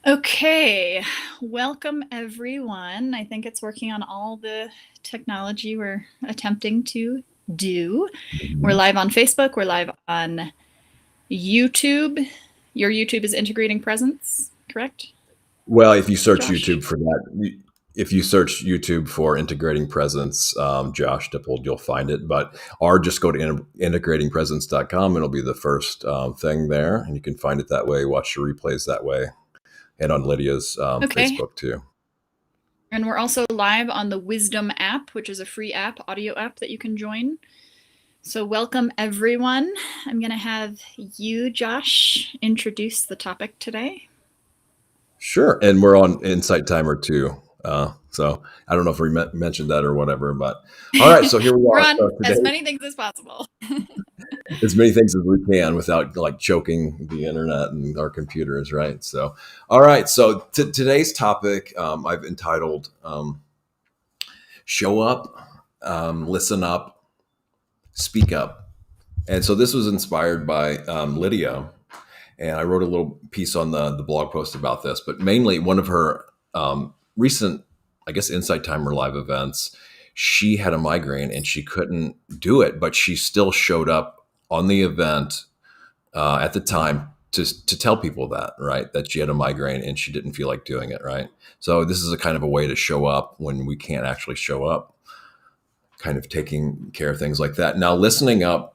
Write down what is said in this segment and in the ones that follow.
Okay, welcome everyone. I think it's working on all the technology we're attempting to do. We're Mhm. live on Facebook, we're live on YouTube. Your YouTube is integrating presence, correct, Well, if you search Josh? YouTube for that, if you search YouTube for integrating presence, Josh Dippold, you'll find it. But or just go to integratingpresence.com. It'll be the first thing there, and you can find it that way. Watch the replays that way, and on Lydia's Okay, Facebook too. and we're also live on the Wisdom app, which is a free app, audio app that you can join. So welcome everyone. I'm going to have you, Josh, introduce the topic today. Sure, and we're on Insight Timer too. So I don't know if we mentioned that or whatever, but all right. So here we We're are. on So as today, many things as possible. as many things as we can without like choking the internet and our computers, right? So, all right. So today's topic I've entitled "Show Up, Listen Up, Speak Up," and so this was inspired by Lydia, and I wrote a little piece on the blog post about this. But mainly, one of her recent, I guess, Insight Timer live events, she had a migraine and she couldn't do it, but she still showed up on the event at the time to tell people that, right, that she had a migraine and she didn't feel like doing it, right. So this is a kind of a way to show up when we can't actually show up, kind of taking care of things like that. Now, listening up.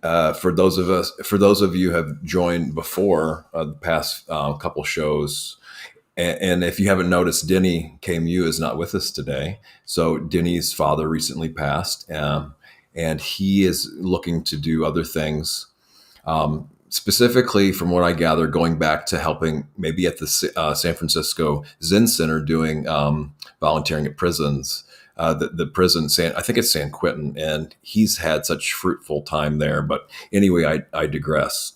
For those of you who have joined before the past couple shows, and if you haven't noticed, Denny KMU is not with us today. So Denny's father recently passed, and he is looking to do other things. Specifically, from what I gather, going back to helping maybe at the San Francisco Zen Center doing volunteering at prisons. The prison, I think it's San Quentin, and he's had such fruitful time there. But anyway, I digress.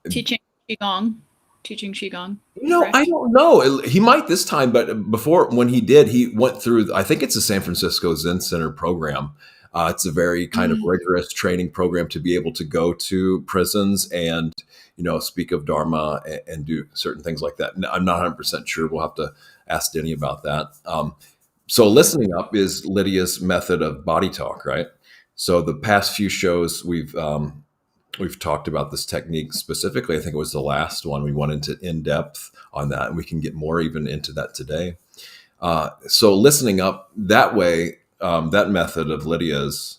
Teaching Qigong. Teaching Qigong, I correct? don't know. He might this time, but before when he did, he went through. I think it's a San Francisco Zen Center program. It's a very kind of Mm. rigorous training program to be able to go to prisons and speak of Dharma and do certain things like that. I'm not 100% sure. We'll have to ask Denny about that. So listening up is Lydia's method of body talk, right? So the past few shows we've talked about this technique specifically. I think it was the last one we went into in depth on that, and we can get more even into that today. So listening up that way, that method of Lydia's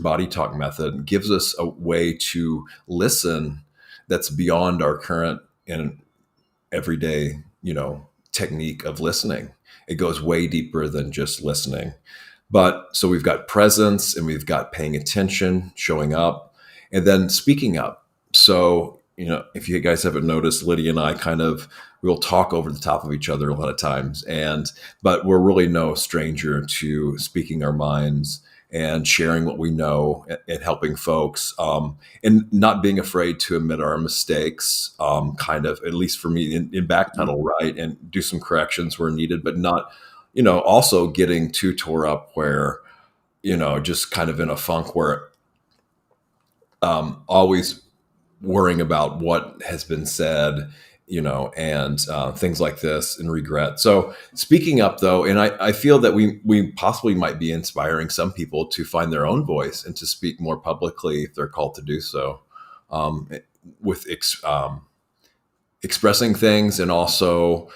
body talk method gives us a way to listen that's beyond our current and everyday, technique of listening. It goes way deeper than just listening. But so we've got presence and we've got paying attention, showing up, and then speaking up. So, if you guys haven't noticed, Lydia and I we'll talk over the top of each other a lot of times. But we're really no stranger to speaking our minds and sharing what we know and helping folks, and not being afraid to admit our mistakes, kind of, at least for me, in backpedal, right? And do some corrections where needed, but not, also getting too tore up where, just kind of in a funk where always worrying about what has been said, and things like this and regret. So speaking up though, and I feel that we possibly might be inspiring some people to find their own voice and to speak more publicly if they're called to do so, um, with expressing things and also,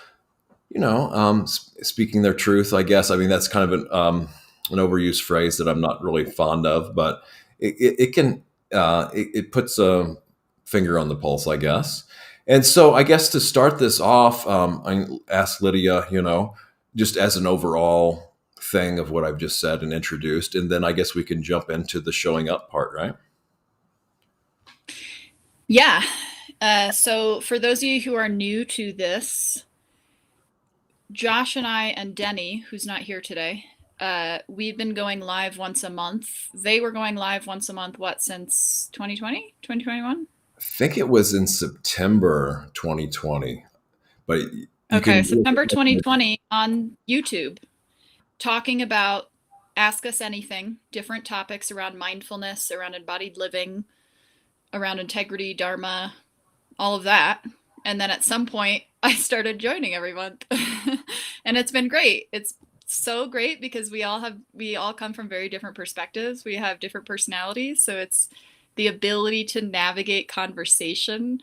speaking their truth, I guess. I mean, that's kind of an overused phrase that I'm not really fond of, but it can, it puts a finger on the pulse, I guess. And so I guess to start this off, I asked Lydia, just as an overall thing of what I've just said and introduced, and then I guess we can jump into the showing up part, right? Yeah. So for those of you who are new to this, Josh and I and Denny, who's not here today, we've been going live once a month. They were going live once a month, what, since 2020, 2021? I think it was in September 2020, but you Okay, can. September 2020 on YouTube, talking about Ask Us Anything, different topics around mindfulness, around embodied living, around integrity, dharma, all of that. And then at some point, I started joining every month. And it's been great. It's so great because we all come from very different perspectives. We have different personalities. So it's the ability to navigate conversation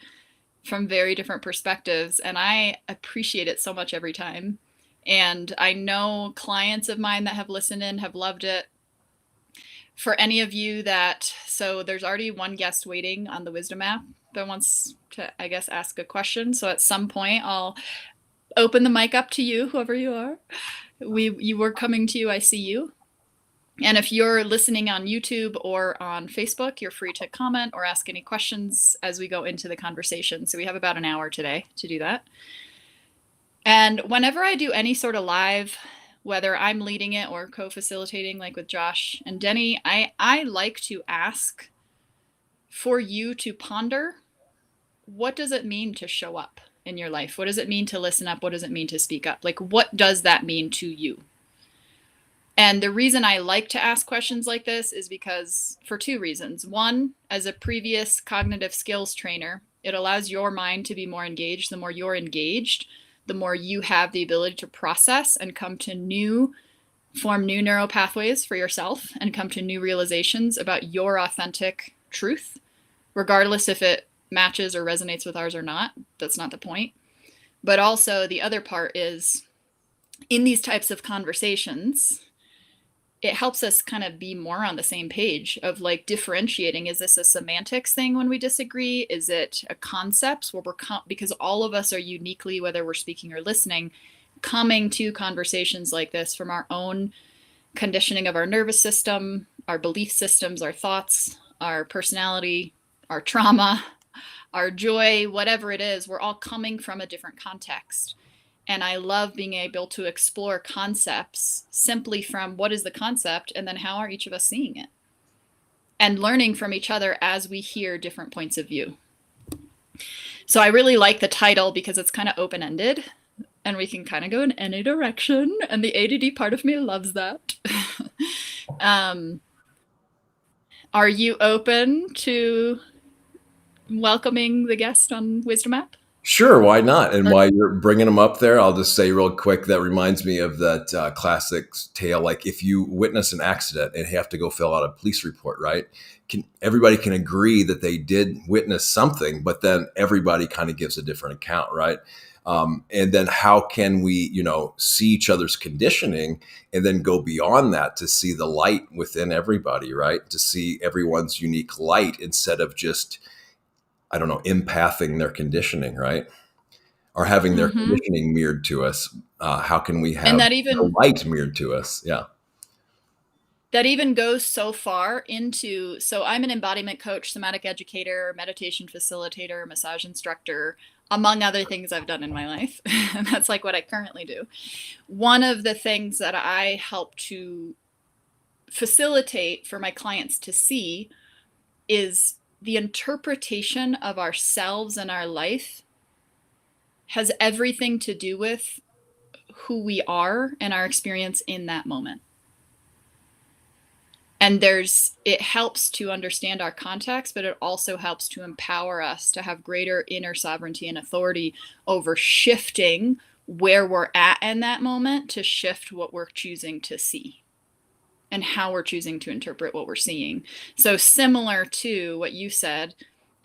from very different perspectives. And I appreciate it so much every time. And I know clients of mine that have listened in have loved it. For any of you so there's already one guest waiting on the Wisdom app that wants to, I guess, ask a question. So at some point, I'll open the mic up to you, whoever you are. You were coming to you, I see you. And if you're listening on YouTube or on Facebook, you're free to comment or ask any questions as we go into the conversation. So we have about an hour today to do that. And whenever I do any sort of live, whether I'm leading it or co-facilitating, like with Josh and Denny, I like to ask for you to ponder, what does it mean to show up in your life? What does it mean to listen up? What does it mean to speak up? Like, what does that mean to you? And the reason I like to ask questions like this is because for two reasons. One, as a previous cognitive skills trainer, it allows your mind to be more engaged. The more you're engaged, the more you have the ability to process and form new neural pathways for yourself and come to new realizations about your authentic truth, regardless if it matches or resonates with ours or not. That's not the point. But also the other part is, in these types of conversations, it helps us kind of be more on the same page of like differentiating. Is this a semantics thing when we disagree? Is it a concepts where because all of us are uniquely, whether we're speaking or listening, coming to conversations like this from our own conditioning of our nervous system, our belief systems, our thoughts, our personality, our trauma, our joy, whatever it is, we're all coming from a different context. And I love being able to explore concepts simply from what is the concept and then how are each of us seeing it? And learning from each other as we hear different points of view. So I really like the title because it's kind of open-ended and we can kind of go in any direction. And the ADD part of me loves that. Are you open to welcoming the guest on Wisdom App? Sure, why not? And while you're bringing them up there, I'll just say real quick, that reminds me of that classic tale. Like if you witness an accident and have to go fill out a police report, right? Everybody can agree that they did witness something, but then everybody kind of gives a different account, right? And then how can we, see each other's conditioning and then go beyond that to see the light within everybody, right? To see everyone's unique light instead of just, empathing their conditioning, right? Or having their conditioning mirrored to us. How can we have the light mirrored to us? Yeah. That even goes so far into, so I'm an embodiment coach, somatic educator, meditation facilitator, massage instructor, among other things I've done in my life. And that's like what I currently do. One of the things that I help to facilitate for my clients to see is the interpretation of ourselves and our life has everything to do with who we are and our experience in that moment. And it helps to understand our context, but it also helps to empower us to have greater inner sovereignty and authority over shifting where we're at in that moment to shift what we're choosing to see and how we're choosing to interpret what we're seeing. So similar to what you said,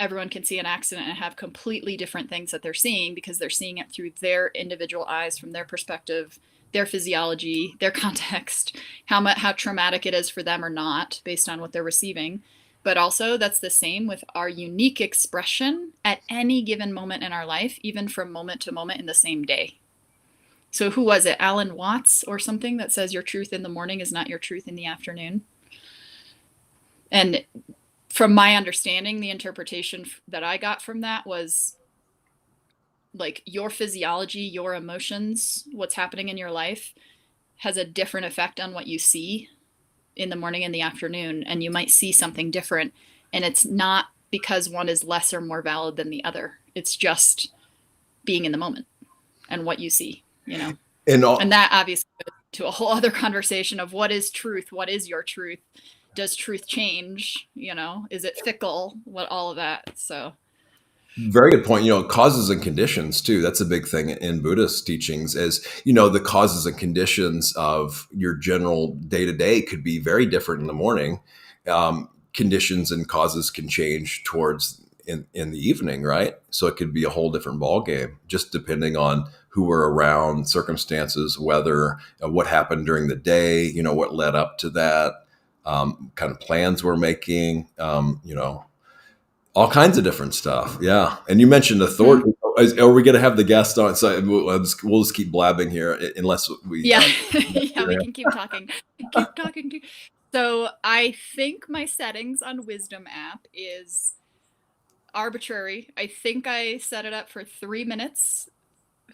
everyone can see an accident and have completely different things that they're seeing because they're seeing it through their individual eyes, from their perspective, their physiology, their context, how traumatic it is for them or not, based on what they're receiving. But also that's the same with our unique expression at any given moment in our life, even from moment to moment in the same day. So who was it? Alan Watts or something that says your truth in the morning is not your truth in the afternoon. And from my understanding, the interpretation that I got from that was like your physiology, your emotions, what's happening in your life has a different effect on what you see in the morning and the afternoon. And you might see something different. And it's not because one is less or more valid than the other. It's just being in the moment and what you see, and that obviously goes to a whole other conversation of what is truth? What is your truth? Does truth change? Is it fickle? All of that. So Very good point. Causes and conditions too. That's a big thing in Buddhist teachings is, the causes and conditions of your general day to day could be very different in the morning. Conditions and causes can change towards in the evening, right? So it could be a whole different ball game, just depending on who we're around, circumstances, weather, what happened during the day, what led up to that, kind of plans we're making, all kinds of different stuff. Yeah. And you mentioned Hmm. authority. Are we going to have the guest on? So we'll just keep blabbing here unless we. Yeah, yeah, we can keep talking. Keep talking to. So I think my settings on Wisdom app is arbitrary. I think I set it up for 3 minutes.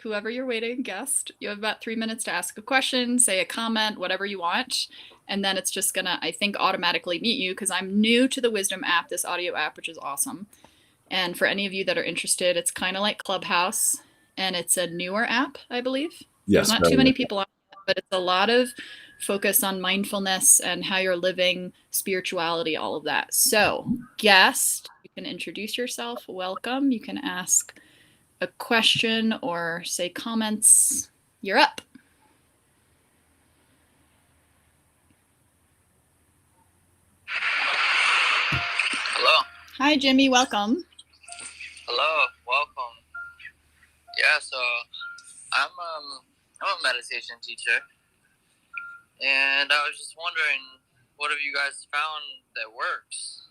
Whoever you're waiting, guest, you have about 3 minutes to ask a question, say a comment, whatever you want. And then it's just gonna, I think, automatically mute you because I'm new to the Wisdom app, this audio app, which is awesome. And for any of you that are interested, it's kind of like Clubhouse and it's a newer app, I believe. There's Yes. not too many people on it, but it's a lot of focus on mindfulness and how you're living, spirituality, all of that. So, guest, you can introduce yourself. Welcome. You can ask a question or say comments. You're up. Hello. Hi, Jimmy. Welcome. Hello. Welcome. Yeah. So I'm a meditation teacher, and I was just wondering, what have you guys found that works?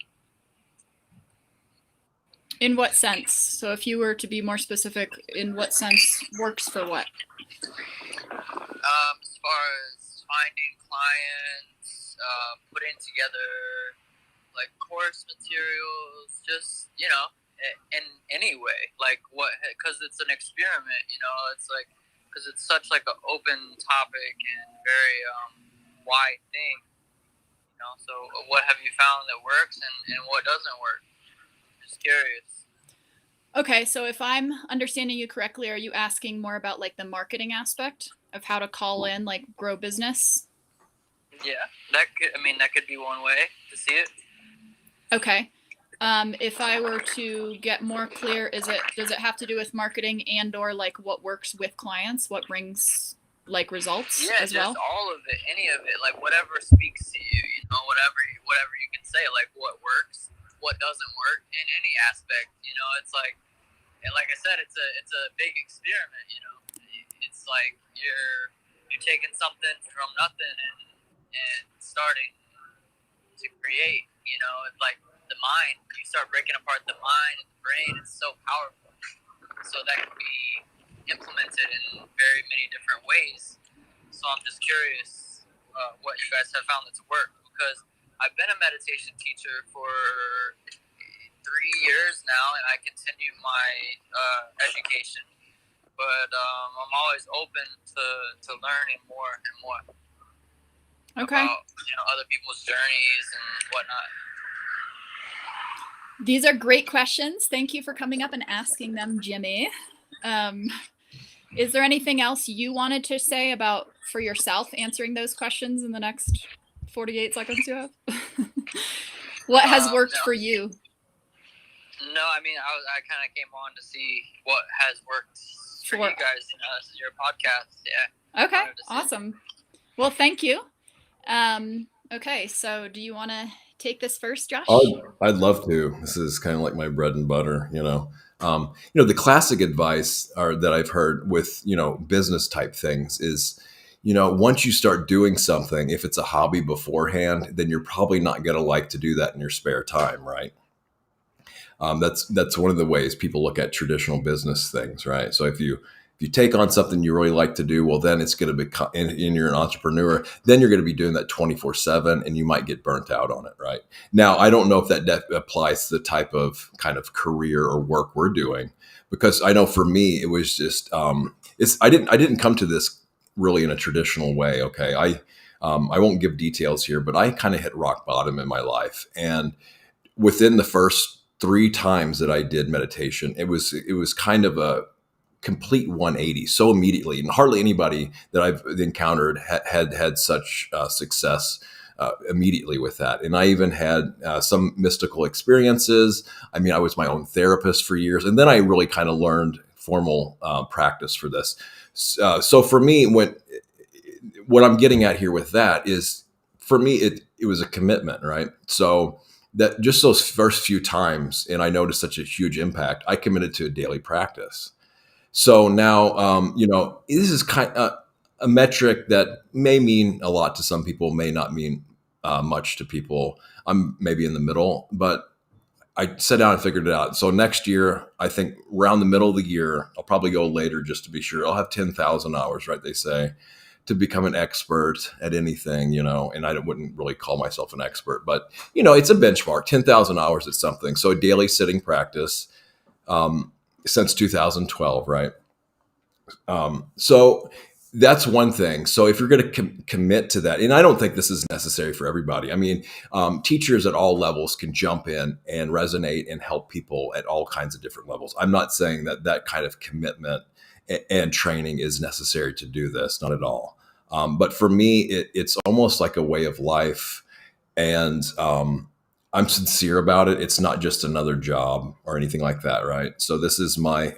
In what sense? So, if you were to be more specific, in what sense works for what? As far as finding clients, putting together like course materials, just in any way, like what? Because it's an experiment, It's like because it's such like an open topic and very wide thing, So what have you found that works and what doesn't work? Just curious. Okay, so if I'm understanding you correctly, are you asking more about like the marketing aspect of how to call in, like grow business? Yeah, that could be one way to see it. Okay. If I were to get more clear, does it have to do with marketing and or like what works with clients, what brings like results as well? Yeah, just all of it, any of it, like whatever speaks to you, whatever you can say, like what works, what doesn't work in any aspect, It's like, and like I said, it's a big experiment, It's like you're taking something from nothing and starting to create, It's like the mind. You start breaking apart the mind and the brain. It's so powerful. So that can be implemented in very many different ways. So I'm just curious what you guys have found that's worked, because I've been a meditation teacher for 3 years now, and I continue my education. But I'm always open to learning more and more Okay. about other people's journeys and whatnot. These are great questions. Thank you for coming up and asking them, Jimmy. Is there anything else you wanted to say about for yourself answering those questions in the next 48 seconds you have? What has worked for you? No, I kind of came on to see what has worked for you guys. This is your podcast. Yeah. Okay, awesome. Well, thank you. Okay, so do you want to take this first, Josh? I'd love to. This is kind of like my bread and butter, the classic advice that I've heard with, business type things is, once you start doing something, if it's a hobby beforehand, then you're probably not going to like to do that in your spare time, right? That's one of the ways people look at traditional business things, right? So if you take on something you really like to do, well, then it's going to become, and you're an entrepreneur, then you're going to be doing that 24/7 and you might get burnt out on it, right? Now, I don't know if that applies to the type of kind of career or work we're doing, because I know for me, it was just, I didn't come to this really in a traditional way. Okay. I won't give details here, but I kind of hit rock bottom in my life. And within the first 3 times that I did meditation, it was kind of a complete 180 so immediately, and hardly anybody that I've encountered had such success immediately with that. And I even had some mystical experiences. I mean, I was my own therapist for years. And then I really kind of learned formal practice for this. So for me, what I'm getting at here with that is, for me, it was a commitment, right? So that just those first few times, and I noticed such a huge impact, I committed to a daily practice. So now, this is kind of a metric that may mean a lot to some people, may not mean much to people. I'm maybe in the middle, but I sat down and figured it out. So next year, I think around the middle of the year, I'll probably go later just to be sure. I'll have 10,000 hours, right? They say, to become an expert at anything, and I wouldn't really call myself an expert, but, it's a benchmark, 10,000 hours at something. So a daily sitting practice since 2012, right? So that's one thing. So if you're going to commit to that, and I don't think this is necessary for everybody. I mean, teachers at all levels can jump in and resonate and help people at all kinds of different levels. I'm not saying that kind of commitment and training is necessary to do this, not at all. But for me, it's almost like a way of life, and I'm sincere about it. It's not just another job or anything like that, right? So this is my,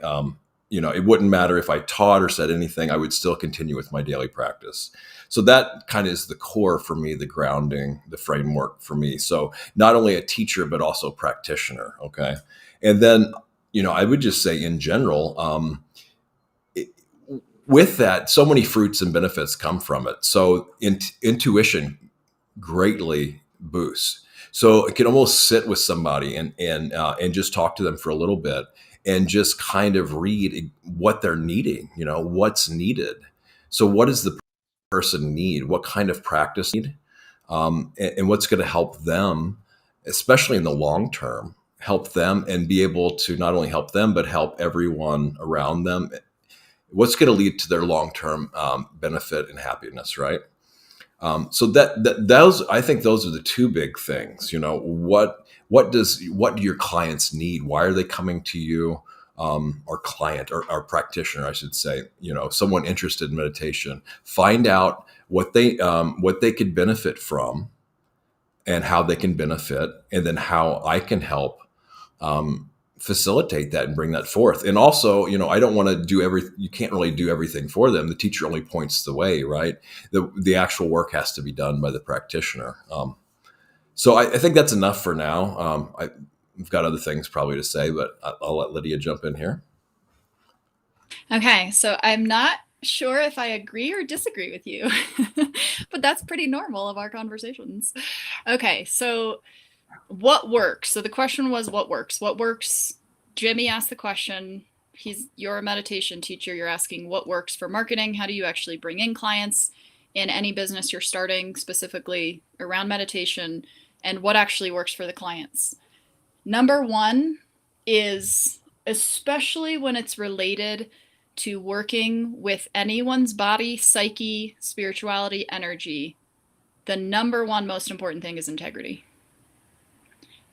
it wouldn't matter if I taught or said anything, I would still continue with my daily practice. So that kind of is the core for me, the grounding, the framework for me. So not only a teacher, but also a practitioner. Okay. And then, I would just say in general, with that, so many fruits and benefits come from it. So intuition greatly boosts. So it can almost sit with somebody and just talk to them for a little bit and just kind of read what they're needing, what's needed. So what does the person need? What kind of practice need? And what's going to help them, especially in the long term, help them and be able to not only help them, but help everyone around them. What's going to lead to their long-term benefit and happiness, right? So those, I think those are the two big things. What do your clients need? Why are they coming to you? Or client or practitioner, I should say. Someone interested in meditation. Find out what they could benefit from, and how they can benefit, and then how I can help facilitate that and bring that forth. And also, I don't want to do you can't really do everything for them. The teacher only points the way, right? The actual work has to be done by the practitioner. So I think that's enough for now. I've got other things probably to say, but I'll let Lydia jump in here. Okay, so I'm not sure if I agree or disagree with you, but that's pretty normal of our conversations. Okay, so what works? So the question was, what works? What works? Jimmy asked the question. You're a meditation teacher. You're asking what works for marketing. How do you actually bring in clients in any business you're starting, specifically around meditation, and what actually works for the clients? Number one is, especially when it's related to working with anyone's body, psyche, spirituality, energy, the number one most important thing is integrity.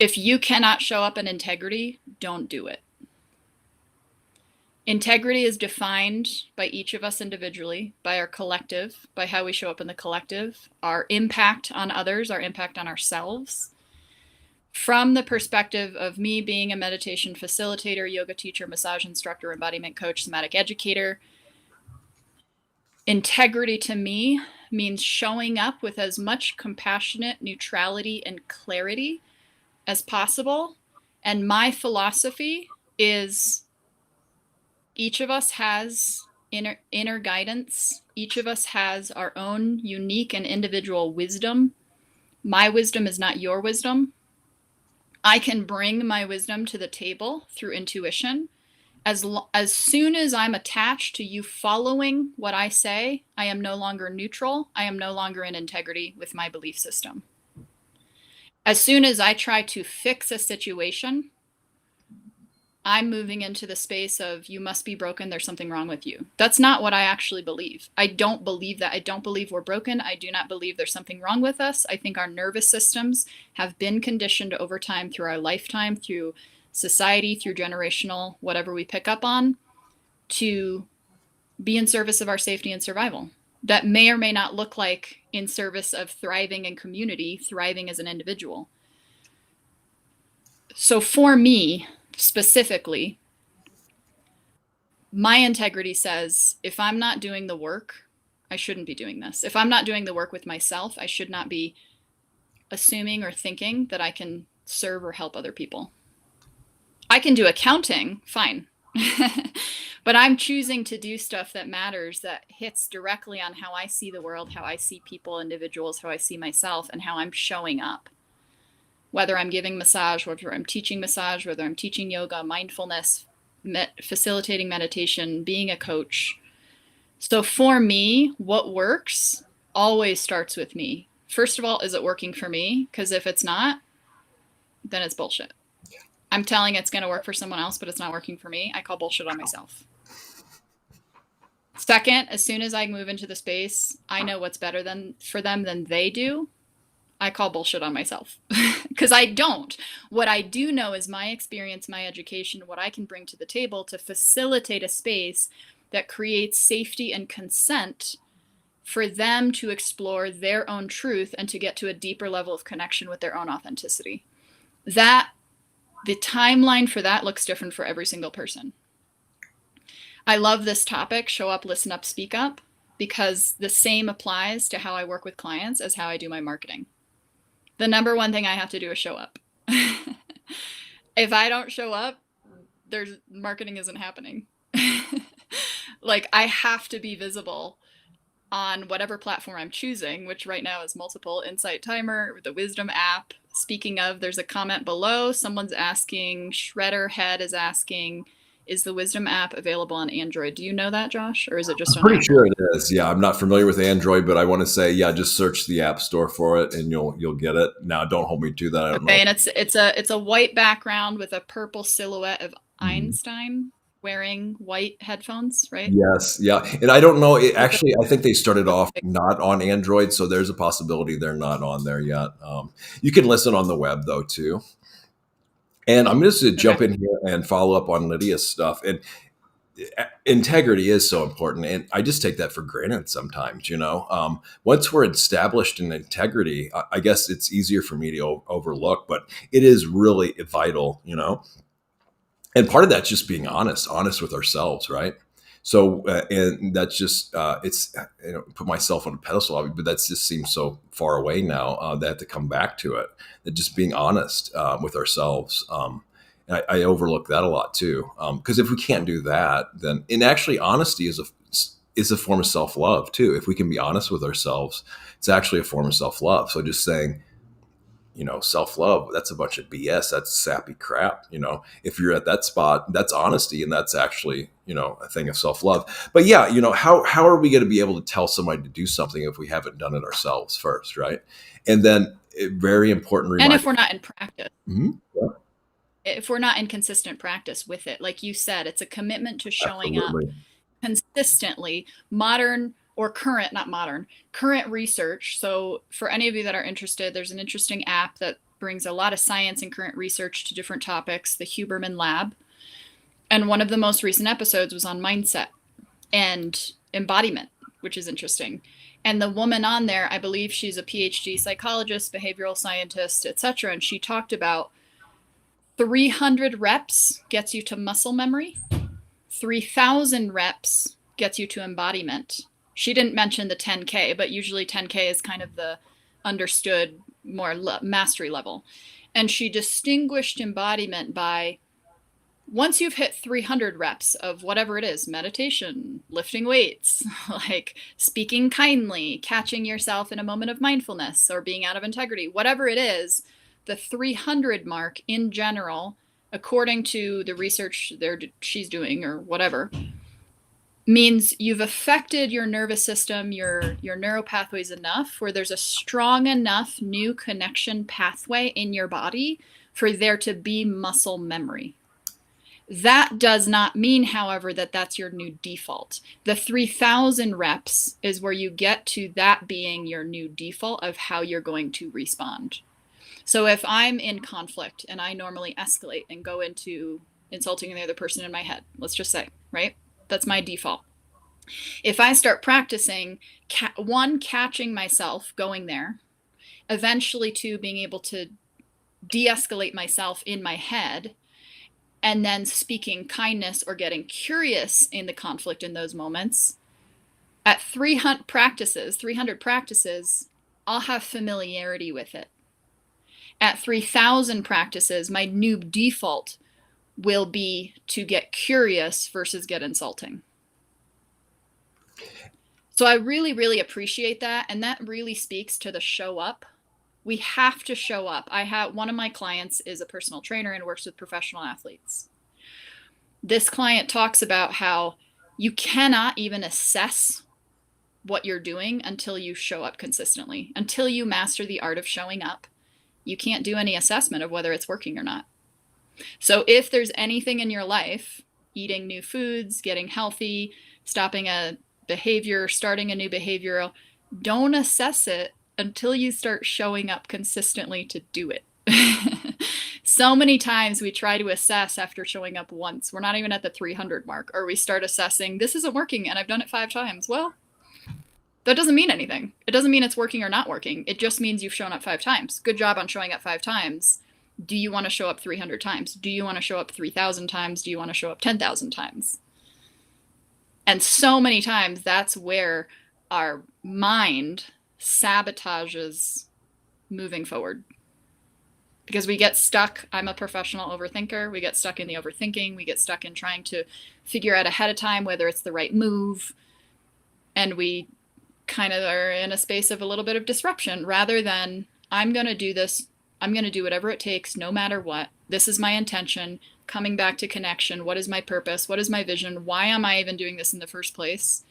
If you cannot show up in integrity, don't do it. Integrity is defined by each of us individually, by our collective, by how we show up in the collective, our impact on others, our impact on ourselves. From the perspective of me being a meditation facilitator, yoga teacher, massage instructor, embodiment coach, somatic educator, integrity to me means showing up with as much compassionate neutrality and clarity as possible. And my philosophy is each of us has inner guidance. Each of us has our own unique and individual wisdom. My wisdom is not your wisdom. I can bring my wisdom to the table through intuition. As soon as I'm attached to you following what I say, I am no longer neutral. I am no longer in integrity with my belief system. As soon as I try to fix a situation, I'm moving into the space of you must be broken. There's something wrong with you. That's not what I actually believe. I don't believe that. I don't believe we're broken. I do not believe there's something wrong with us. I think our nervous systems have been conditioned over time through our lifetime, through society, through generational, whatever we pick up on, to be in service of our safety and survival. that may or may not look like in service of thriving in community, thriving as an individual. So for me specifically, my integrity says if I'm not doing the work, I shouldn't be doing this. If I'm not doing the work with myself, I should not be assuming or thinking that I can serve or help other people. I can do accounting, fine. But I'm choosing to do stuff that matters, that hits directly on how I see the world, how I see people, individuals, how I see myself, and how I'm showing up. Whether I'm giving massage, whether I'm teaching massage, whether I'm teaching yoga, mindfulness, facilitating meditation, being a coach. So for me, what works always starts with me. First of all, is it working for me? Because if it's not, then it's bullshit. I'm telling it's going to work for someone else, but it's not working for me. I call bullshit on myself. Second, as soon as I move into the space, I know what's better for them than they do. I call bullshit on myself because I don't. What I do know is my experience, my education, what I can bring to the table to facilitate a space that creates safety and consent for them to explore their own truth and to get to a deeper level of connection with their own authenticity. The timeline for that looks different for every single person. I love this topic, show up, listen up, speak up, because the same applies to how I work with clients as how I do my marketing. The number one thing I have to do is show up. If I don't show up, marketing isn't happening. Like I have to be visible on whatever platform I'm choosing, which right now is multiple. Insight Timer, the Wisdom app. Speaking of, there's a comment below. Someone's asking, Shredder Head is asking, is the Wisdom app available on Android? Do you know that, Josh? Or is it just on Pretty Apple? sure it is. Yeah, I'm not familiar with Android, but I want to say, yeah, just search the App Store for it, and you'll get it. Now, don't hold me to that. I don't know. And it's a white background with a purple silhouette of Einstein wearing white headphones, right? Yes, yeah, and I don't know. Actually, I think they started off not on Android, so there's a possibility they're not on there yet. You can listen on the web though too. And I'm just going to jump in here and follow up on Lydia's stuff. And integrity is so important, and I just take that for granted sometimes. Once we're established in integrity, I guess it's easier for me to overlook, but it is really vital. And part of that's just being honest with ourselves, right? So, and that's just, it's, put myself on a pedestal, but that just seems so far away now that I have to come back to it. That just being honest with ourselves. And I overlook that a lot too. Because if we can't do that, then, and actually honesty is a form of self-love too. If we can be honest with ourselves, it's actually a form of self-love. So just saying, self-love, that's a bunch of BS. That's sappy crap. If you're at that spot, that's honesty. And that's actually, a thing of self-love. But yeah, how are we going to be able to tell somebody to do something if we haven't done it ourselves first? Right. And then very important reminder. And if we're not in practice, yeah. If we're not in consistent practice with it, like you said, it's a commitment to showing up consistently. Current research. So for any of you that are interested, there's an interesting app that brings a lot of science and current research to different topics, the Huberman Lab. And one of the most recent episodes was on mindset and embodiment, which is interesting. And the woman on there, I believe she's a PhD psychologist, behavioral scientist, etc. And she talked about 300 reps gets you to muscle memory. 3,000 reps gets you to embodiment. She didn't mention the 10K, but usually 10K is kind of the understood more mastery level. And she distinguished embodiment by once you've hit 300 reps of whatever it is, meditation, lifting weights, like speaking kindly, catching yourself in a moment of mindfulness or being out of integrity, whatever it is, the 300 mark in general, according to the research she's doing or whatever, means you've affected your nervous system, your neural pathways enough where there's a strong enough new connection pathway in your body for there to be muscle memory. That does not mean, however, that that's your new default. The 3,000 reps is where you get to that being your new default of how you're going to respond. So if I'm in conflict and I normally escalate and go into insulting the other person in my head, let's just say, right? That's my default. If I start practicing, one, catching myself going there, eventually two, being able to de-escalate myself in my head, and then speaking kindness or getting curious in the conflict in those moments, at 300 practices, I'll have familiarity with it. At 3,000 practices, my new default will be to get curious versus get insulting. So I really, really appreciate that. And that really speaks to the show up. We have to show up. One of my clients is a personal trainer and works with professional athletes. This client talks about how you cannot even assess what you're doing until you show up consistently. Until you master the art of showing up, you can't do any assessment of whether it's working or not. So if there's anything in your life, eating new foods, getting healthy, stopping a behavior, starting a new behavior, don't assess it until you start showing up consistently to do it. So many times we try to assess after showing up once. We're not even at the 300 mark, or we start assessing, this isn't working and I've done it 5 times. Well, that doesn't mean anything. It doesn't mean it's working or not working. It just means you've shown up 5 times. Good job on showing up 5 times. Do you want to show up 300 times? Do you want to show up 3,000 times? Do you want to show up 10,000 times? And so many times that's where our mind sabotages moving forward. Because we get stuck. I'm a professional overthinker. We get stuck in the overthinking. We get stuck in trying to figure out ahead of time whether it's the right move. And we kind of are in a space of a little bit of disruption rather than, I'm going to do this. I'm going to do whatever it takes, no matter what. This is my intention. Coming back to connection. What is my purpose? What is my vision? Why am I even doing this in the first place?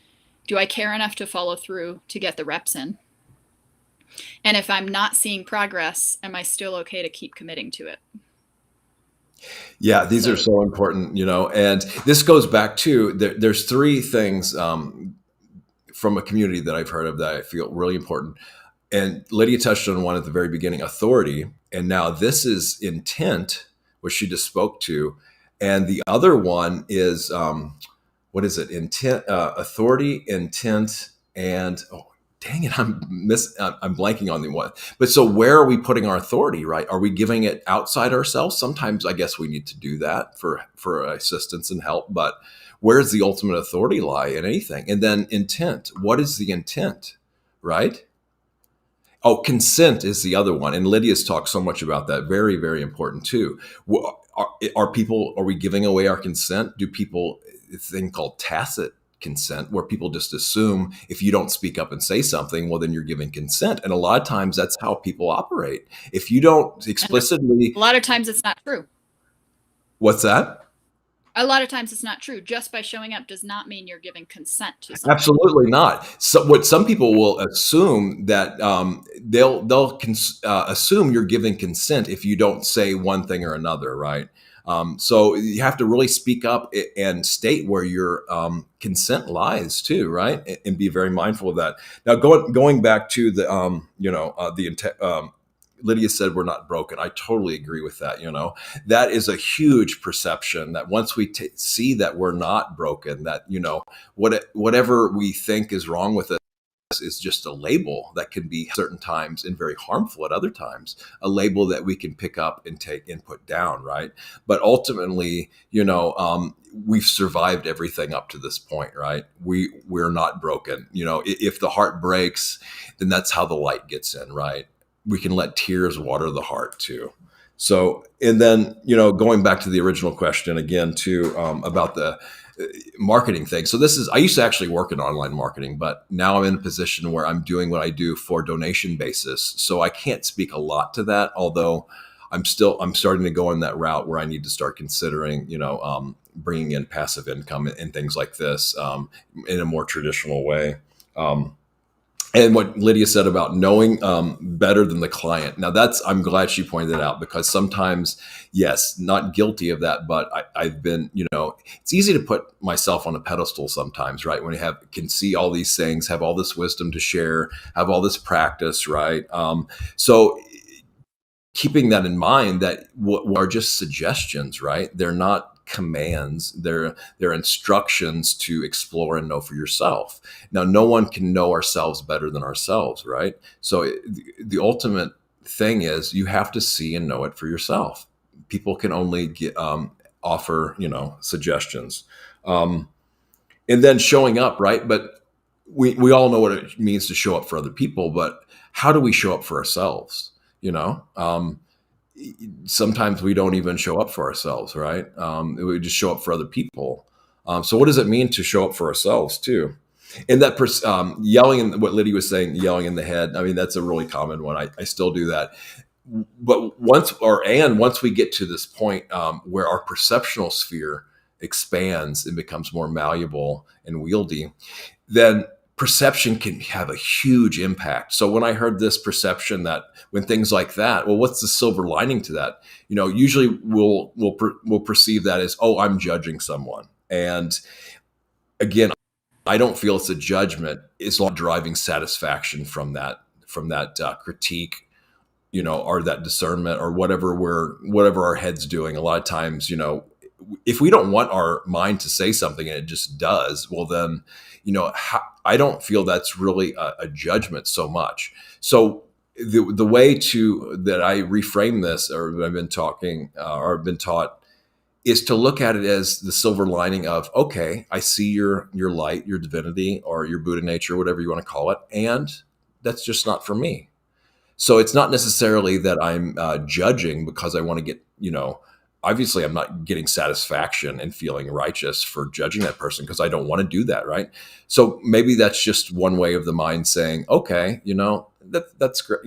Do I care enough to follow through to get the reps in? And if I'm not seeing progress, am I still okay to keep committing to it? Yeah, these are so important, and this goes back to, there's 3 things from a community that I've heard of that I feel really important. And Lydia touched on one at the very beginning, authority. And now this is intent, which she just spoke to. And the other one is, what is it? Intent, authority, intent, and dang it, I'm blanking on the one. But so where are we putting our authority, right? Are we giving it outside ourselves? Sometimes I guess we need to do that for assistance and help, but where's the ultimate authority lie in anything? And then intent. What is the intent, right? Oh, consent is the other one. And Lydia's talked so much about that. Very, very important too. Are we giving away our consent? Do people, a thing called tacit consent, where people just assume if you don't speak up and say something, well, then you're giving consent. And a lot of times that's how people operate. If you don't explicitly. A lot of times it's not true. What's that? A lot of times it's not true. Just by showing up does not mean you're giving consent to something. Absolutely not. So what some people will assume that they'll assume you're giving consent if you don't say one thing or another, right? So you have to really speak up and state where your consent lies too, right? And be very mindful of that. Now, going back to the intent. Lydia said we're not broken. I totally agree with that. That is a huge perception, that once we see that we're not broken, that, whatever we think is wrong with us is just a label that can be certain times and very harmful at other times, a label that we can pick up and take and put down. Right. But ultimately, we've survived everything up to this point, right? We're not broken. If the heart breaks, then that's how the light gets in, right? We can let tears water the heart too. So, and then, going back to the original question again too, about the marketing thing. So I used to actually work in online marketing, but now I'm in a position where I'm doing what I do for donation basis. So I can't speak a lot to that, although I'm starting to go in that route where I need to start considering, bringing in passive income and things like this in a more traditional way. And what Lydia said about knowing better than the client. Now I'm glad she pointed it out, because sometimes, yes, not guilty of that, but I've been, it's easy to put myself on a pedestal sometimes, right? When you can see all these things, have all this wisdom to share, have all this practice, right? So keeping that in mind, that what are just suggestions, right? They're not commands. They're instructions to explore and know for yourself. Now, no one can know ourselves better than ourselves, right? So the ultimate thing is you have to see and know it for yourself. People can only offer, suggestions. And then showing up, right? But we all know what it means to show up for other people, but how do we show up for ourselves? Sometimes we don't even show up for ourselves, right? We just show up for other people. So what does it mean to show up for ourselves too? And that yelling, in what Lydia was saying, yelling in the head, I mean, that's a really common one. I still do that. But once we get to this point where our perceptual sphere expands and becomes more malleable and wieldy, then perception can have a huge impact. So when I heard this perception that when things like that, well, what's the silver lining to that? Usually we'll perceive that as, oh, I'm judging someone. And again, I don't feel it's a judgment. It's not driving satisfaction from that critique, or that discernment or whatever our head's doing. A lot of times, if we don't want our mind to say something and it just does, well then, I don't feel that's really a judgment so much. So the way that I reframe this, or I've been talking, or I've been taught, is to look at it as the silver lining of, okay, I see your light, your divinity, or your Buddha nature, whatever you want to call it, and that's just not for me. So it's not necessarily that I'm judging because I want to get, obviously I'm not getting satisfaction and feeling righteous for judging that person because I don't want to do that, right? So maybe that's just one way of the mind saying, okay, that's great,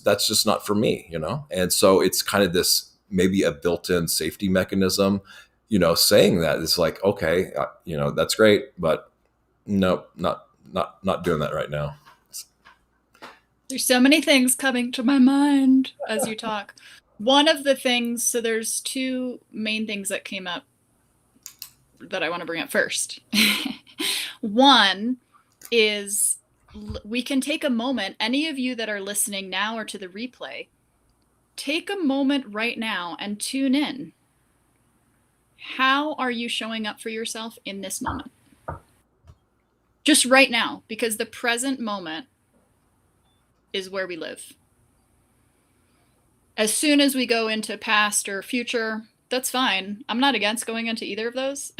that's just not for me, And so it's kind of this maybe a built-in safety mechanism, saying that it's like, okay, that's great, but no, not doing that right now. There's so many things coming to my mind as you talk. One of the things, so there's two main things that came up that I want to bring up first. One is we can take a moment, any of you that are listening now or to the replay, take a moment right now and tune in. How are you showing up for yourself in this moment? Just right now, because the present moment is where we live. As soon as we go into past or future, that's fine. I'm not against going into either of those.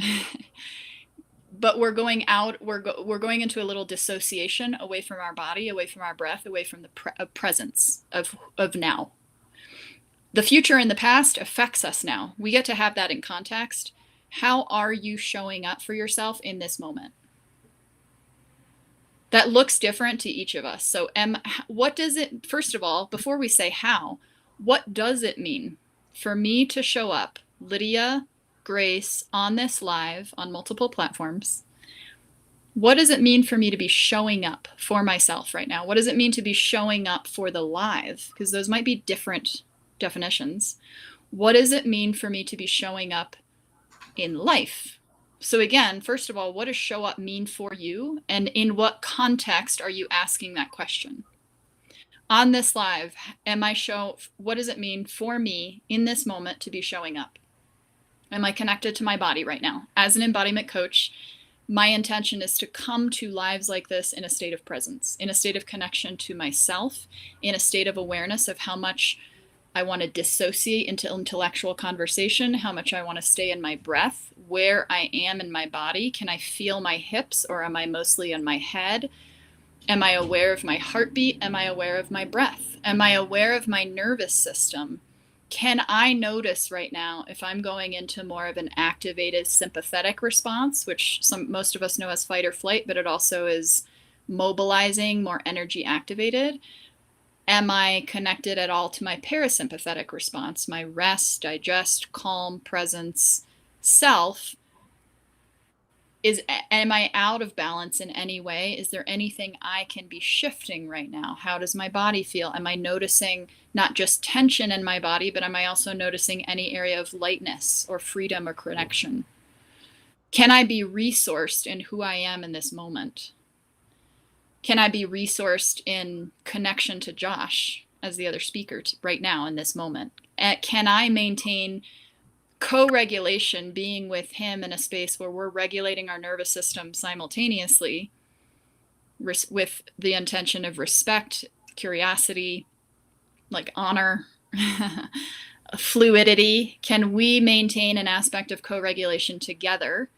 But we're going out, we're going into a little dissociation away from our body, away from our breath, away from the presence of now. The future and the past affects us now. We get to have that in context. How are you showing up for yourself in this moment? That looks different to each of us. So what does it, first of all, before we say how, what does it mean for me to show up, Lydia Grace, on this live on multiple platforms? What does it mean for me to be showing up for myself right now? What does it mean to be showing up for the live? Because those might be different definitions. What does it mean for me to be showing up in life? So again, first of all, what does show up mean for you? And in what context are you asking that question? On this live, what does it mean for me in this moment to be showing up? Am I connected to my body right now? As an embodiment coach, my intention is to come to lives like this in a state of presence, in a state of connection to myself, in a state of awareness of how much I want to dissociate into intellectual conversation, how much I want to stay in my breath, where I am in my body. Can I feel my hips, or am I mostly in my head? Am I aware of my heartbeat? Am I aware of my breath? Am I aware of my nervous system? Can I notice right now if I'm going into more of an activated sympathetic response, which most of us know as fight or flight, but it also is mobilizing, more energy activated? Am I connected at all to my parasympathetic response, my rest, digest, calm, presence, self? Am I out of balance in any way? Is there anything I can be shifting right now? How does my body feel? Am I noticing not just tension in my body, but am I also noticing any area of lightness or freedom or connection? Can I be resourced in who I am in this moment? Can I be resourced in connection to Josh as the other speaker right now in this moment? Can I maintain co-regulation, being with him in a space where we're regulating our nervous system simultaneously with the intention of respect, curiosity, like honor, fluidity. Can we maintain an aspect of co-regulation together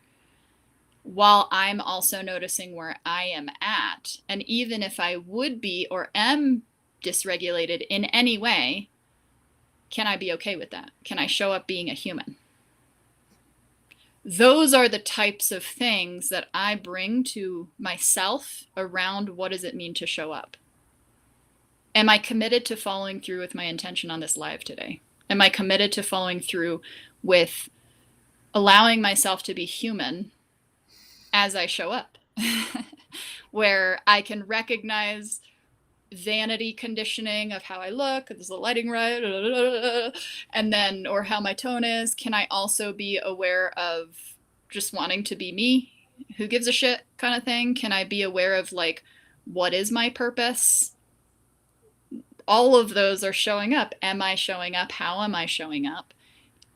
while I'm also noticing where I am at? And even if I would be or am dysregulated in any way, can I be okay with that? Can I show up being a human? Those are the types of things that I bring to myself around what does it mean to show up. Am I committed to following through with my intention on this live today? Am I committed to following through with allowing myself to be human as I show up? Where I can recognize vanity conditioning of how I look, is the lighting right, and then, or how my tone is. Can I also be aware of just wanting to be me, who gives a shit kind of thing? Can I be aware of like, what is my purpose? All of those are showing up. Am I showing up? How am I showing up?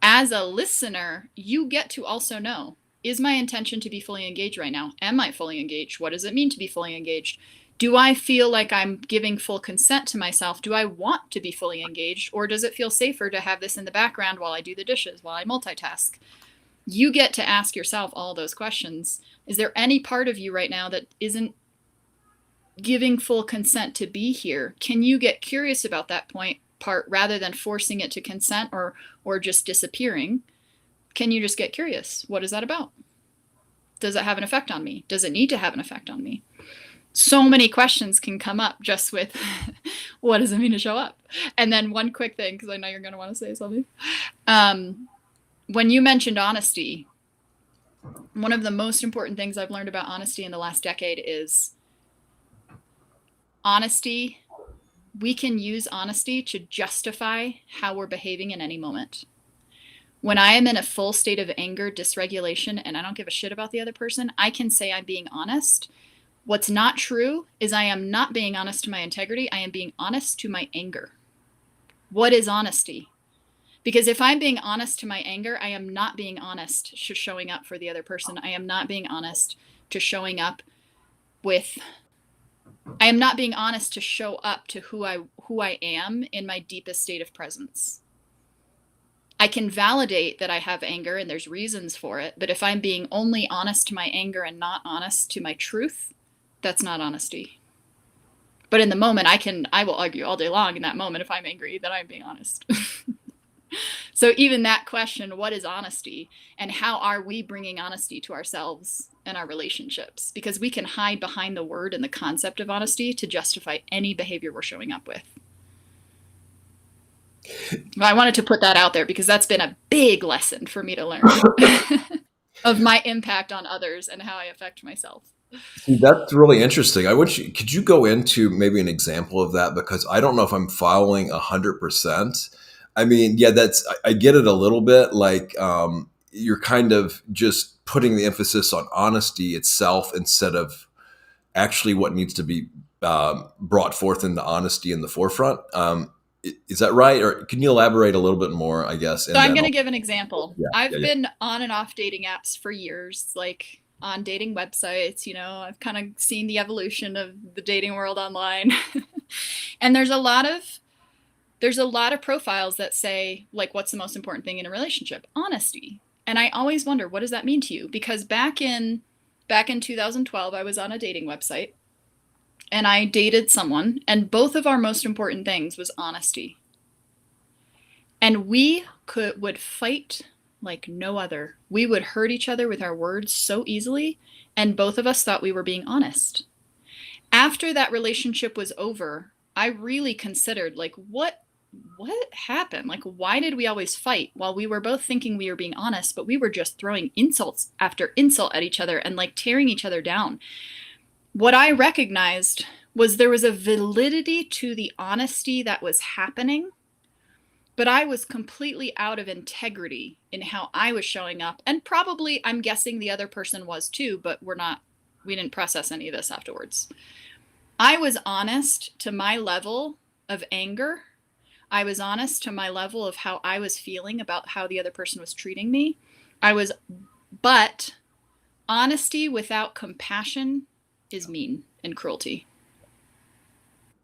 As a listener, you get to also know, is my intention to be fully engaged right now? Am I fully engaged? What does it mean to be fully engaged? Do I feel like I'm giving full consent to myself? Do I want to be fully engaged? Or does it feel safer to have this in the background while I do the dishes, while I multitask? You get to ask yourself all those questions. Is there any part of you right now that isn't giving full consent to be here? Can you get curious about that part rather than forcing it to consent or just disappearing? Can you just get curious? What is that about? Does it have an effect on me? Does it need to have an effect on me? So many questions can come up just with what does it mean to show up? And then one quick thing, because I know you're going to want to say something. When you mentioned honesty, one of the most important things I've learned about honesty in the last decade is honesty. We can use honesty to justify how we're behaving in any moment. When I am in a full state of anger, dysregulation, and I don't give a shit about the other person, I can say I'm being honest. What's not true is I am not being honest to my integrity. I am being honest to my anger. What is honesty? Because if I'm being honest to my anger, I am not being honest to showing up for the other person. I am not being honest to showing up with, I am not being honest to show up to who I am in my deepest state of presence. I can validate that I have anger and there's reasons for it, but if I'm being only honest to my anger and not honest to my truth, that's not honesty. But in the moment, I will argue all day long in that moment if I'm angry that I'm being honest. So even that question, what is honesty? And how are we bringing honesty to ourselves and our relationships? Because we can hide behind the word and the concept of honesty to justify any behavior we're showing up with. I wanted to put that out there because that's been a big lesson for me to learn of my impact on others and how I affect myself. See, that's really interesting. Could you go into maybe an example of that? Because I don't know if I'm following 100%. I mean, yeah, I get it a little bit. Like you're kind of just putting the emphasis on honesty itself instead of actually what needs to be brought forth in the honesty in the forefront. Is that right? Or can you elaborate a little bit more, I guess? So I'm going to give an example. Yeah, I've been on and off dating apps for years, like on dating websites. I've kind of seen the evolution of the dating world online. And there's a lot of profiles that say, like, what's the most important thing in a relationship? Honesty. And I always wonder, what does that mean to you? Because back in 2012, I was on a dating website and I dated someone, and both of our most important things was honesty. And we would fight like no other. We would hurt each other with our words so easily, and both of us thought we were being honest. After that relationship was over, I really considered, like, what happened? Like, why did we always fight while we were both thinking we were being honest, but we were just throwing insults after insult at each other and like tearing each other down? What I recognized was there was a validity to the honesty that was happening, but I was completely out of integrity in how I was showing up. And probably, I'm guessing the other person was too, but we didn't process any of this afterwards. I was honest to my level of anger. I was honest to my level of how I was feeling about how the other person was treating me. But honesty without compassion is mean and cruelty.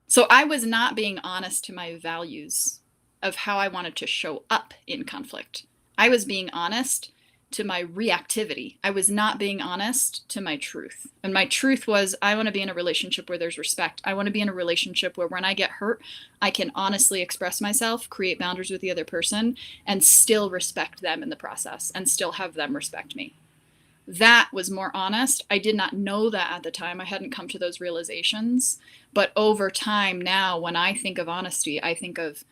So I was not being honest to my values of how I wanted to show up in conflict. I was being honest to my reactivity. I was not being honest to my truth. And my truth was, I want to be in a relationship where there's respect. I want to be in a relationship where when I get hurt, I can honestly express myself, create boundaries with the other person, and still respect them in the process and still have them respect me. That was more honest. I did not know that at the time. I hadn't come to those realizations. But over time now, when I think of honesty, I think of,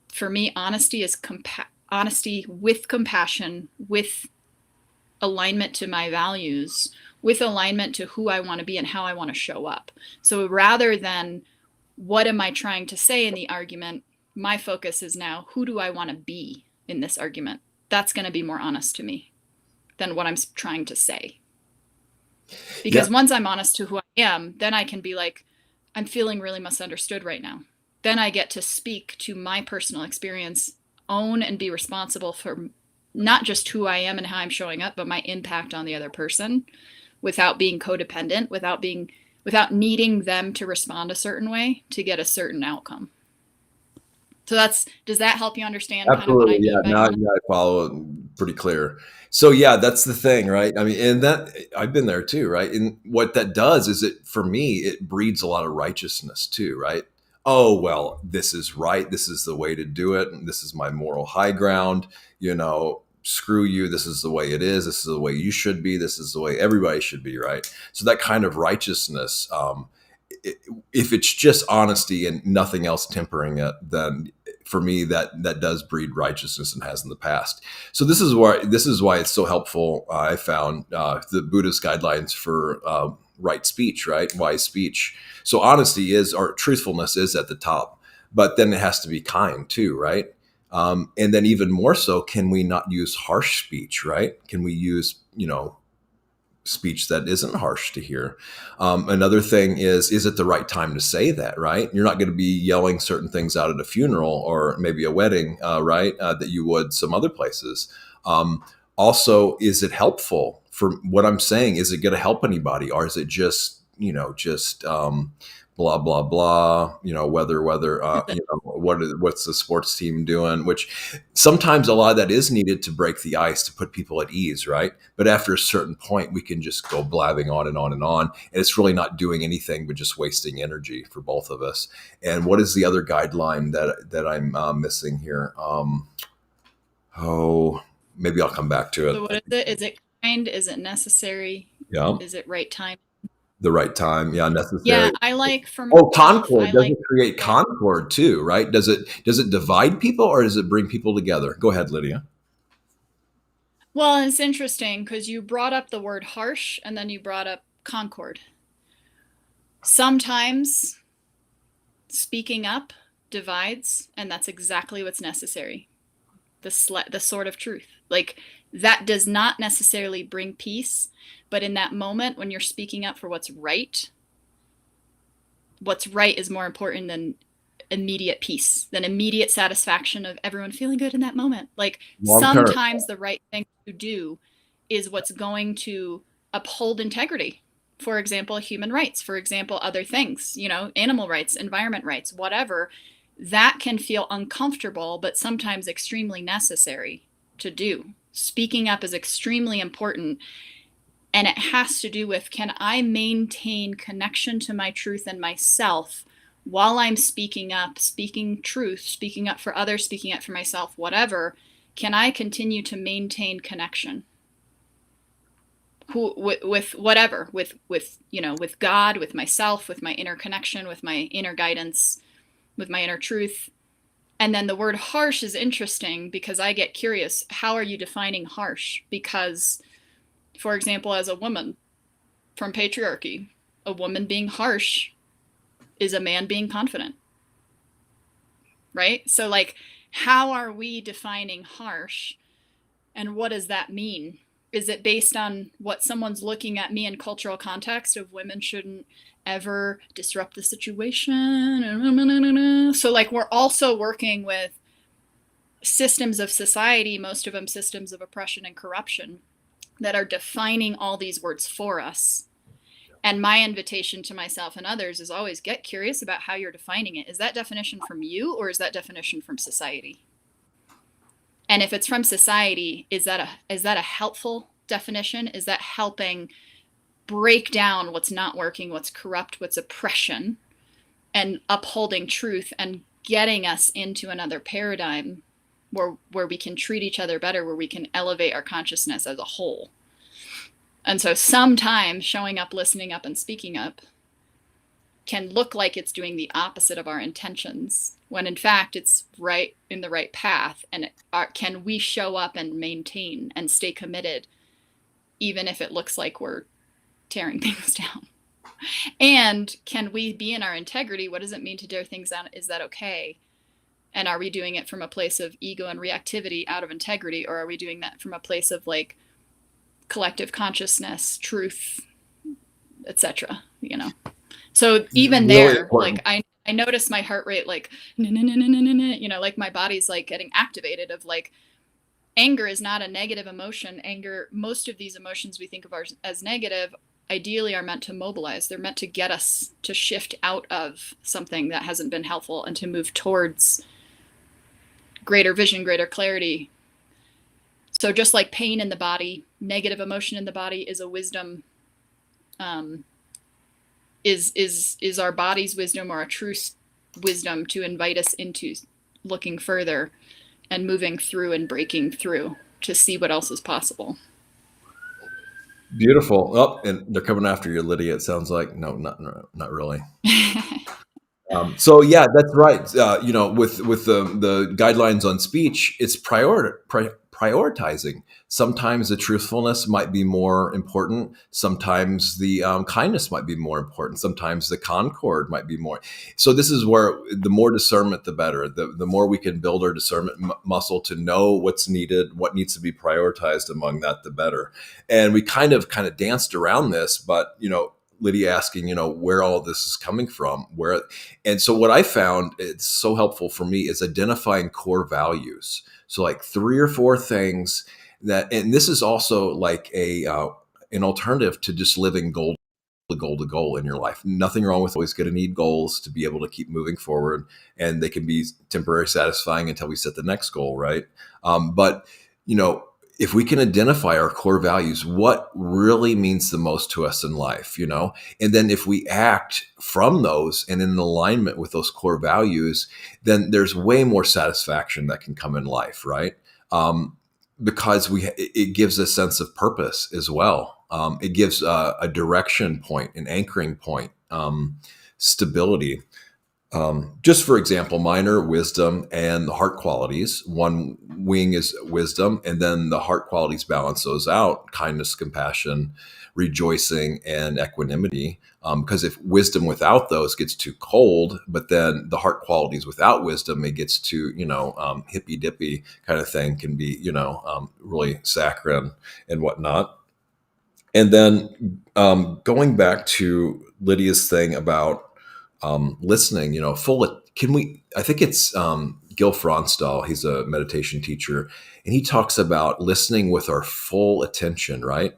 for me, honesty is honesty with compassion, with alignment to my values, with alignment to who I want to be and how I want to show up. So rather than what am I trying to say in the argument, my focus is now, who do I want to be in this argument? That's going to be more honest to me than what I'm trying to say. Because once I'm honest to who I am, then I can be like, I'm feeling really misunderstood right now. Then I get to speak to my personal experience, own and be responsible for not just who I am and how I'm showing up, but my impact on the other person without being codependent, without needing them to respond a certain way to get a certain outcome. So does that help you understand Absolutely, kind of what I mean by now I follow it pretty clear. So yeah, that's the thing, right? I mean, and that I've been there too, right? And what that does is for me, it breeds a lot of righteousness too, right? Oh, well, this is right. This is the way to do it. And this is my moral high ground. Screw you. This is the way it is. This is the way you should be. This is the way everybody should be, right? So that kind of righteousness, if it's just honesty and nothing else tempering it, then for me that does breed righteousness and has in the past. So this is why it's so helpful. I found the Buddhist guidelines for right speech, right, wise speech. So honesty or truthfulness is at the top, but then it has to be kind too, right? And then even more so, can we not use harsh speech, right? Can we use speech that isn't harsh to hear? Another thing is it the right time to say that, right? You're not going to be yelling certain things out at a funeral or maybe a wedding, right? That you would some other places. Also, is it helpful for what I'm saying? Is it going to help anybody, or is it just blah blah blah, whether what's the sports team doing, which sometimes a lot of that is needed to break the ice, to put people at ease, right? But after a certain point, we can just go blabbing on and on and on, and it's really not doing anything but just wasting energy for both of us. And what is the other guideline that I'm missing here? Maybe I'll come back to it. So what is it? Is it kind? Is it necessary? Yeah. Is it right time? The right time, yeah, necessary. Yeah, I like for myself. Concord. Does it create concord too, right? Does it divide people, or does it bring people together? Go ahead, Lydia. Well, it's interesting because you brought up the word harsh and then you brought up concord. Sometimes speaking up divides, and that's exactly what's necessary. The sword of truth. Like, that does not necessarily bring peace, but in that moment when you're speaking up for what's right is more important than immediate peace, than immediate satisfaction of everyone feeling good in that moment. Like, sometimes the right thing to do is what's going to uphold integrity. For example, human rights, for example, other things, animal rights, environment rights, whatever. That can feel uncomfortable, but sometimes extremely necessary to do. Speaking up is extremely important. And it has to do with, can I maintain connection to my truth and myself while I'm speaking up, speaking truth, speaking up for others, speaking up for myself, whatever? Can I continue to maintain connection? With whatever, with God, with myself, with my inner connection, with my inner guidance, with my inner truth. And then the word harsh is interesting because I get curious, how are you defining harsh? Because, for example, as a woman from patriarchy, a woman being harsh is a man being confident, right? So, like, how are we defining harsh, and what does that mean? is it based on what someone's looking at me in cultural context of women shouldn't ever disrupt the situation? So like we're also working with systems of society, most of them systems of oppression and corruption, that are defining all these words for us. And my invitation to myself and others is always get curious about how you're defining it. Is that definition from you, or is that definition from society? And if it's from society, is that a helpful definition? Is that helping break down what's not working, what's corrupt, what's oppression, and upholding truth and getting us into another paradigm where we can treat each other better, where we can elevate our consciousness as a whole? And so sometimes showing up, listening up, and speaking up can look like it's doing the opposite of our intentions, when in fact it's right in the right path. And can we show up and maintain and stay committed, even if it looks like we're tearing things down? And can we be in our integrity? What does it mean to tear things down? Is that okay? And are we doing it from a place of ego and reactivity out of integrity? Or are we doing that from a place of like collective consciousness, truth, etc.? You know, so even Really there, important. like I notice my heart rate, like, you know, like my body's like getting activated of like, anger is not a negative emotion. Anger, most of these emotions we think of as negative, ideally are meant to mobilize. They're meant to get us to shift out of something that hasn't been helpful and to move towards greater vision, greater clarity. So just like pain in the body, negative emotion in the body is a wisdom, is our body's wisdom, or a true wisdom to invite us into looking further and moving through and breaking through to see what else is possible. Beautiful. Oh, and they're coming after you, Lydia. It sounds like not really. So yeah, that's right. You know, with the guidelines on speech, it's prioritizing. Sometimes the truthfulness might be more important. Sometimes the kindness might be more important. Sometimes the concord might be more. So this is where the more discernment, the better. The more we can build our discernment muscle to know what's needed, what needs to be prioritized among that, the better. And we kind of danced around this, but you know, Lydia asking, you know, where all of this is coming from, and so what I found it's so helpful for me is identifying core values. So like 3 or 4 things that, and this is also like an alternative to just living goal to goal in your life. Nothing wrong with always going to need goals to be able to keep moving forward, and they can be temporary satisfying until we set the next goal, right? But you know, if we can identify our core values, what really means the most to us in life, you know, and then if we act from those and in alignment with those core values, then there's way more satisfaction that can come in life, right? Because it gives a sense of purpose as well. It gives a direction point, an anchoring point, stability. Just for example, mine are wisdom and the heart qualities. One wing is wisdom, and then the heart qualities balance those out: kindness, compassion, rejoicing, and equanimity. Because if wisdom without those gets too cold, but then the heart qualities without wisdom, it gets too, you know, hippy dippy kind of thing, can be, you know, really saccharine and whatnot. And then going back to Lydia's thing about listening, you know, I think it's Gil Fronsdal, he's a meditation teacher, and he talks about listening with our full attention, right?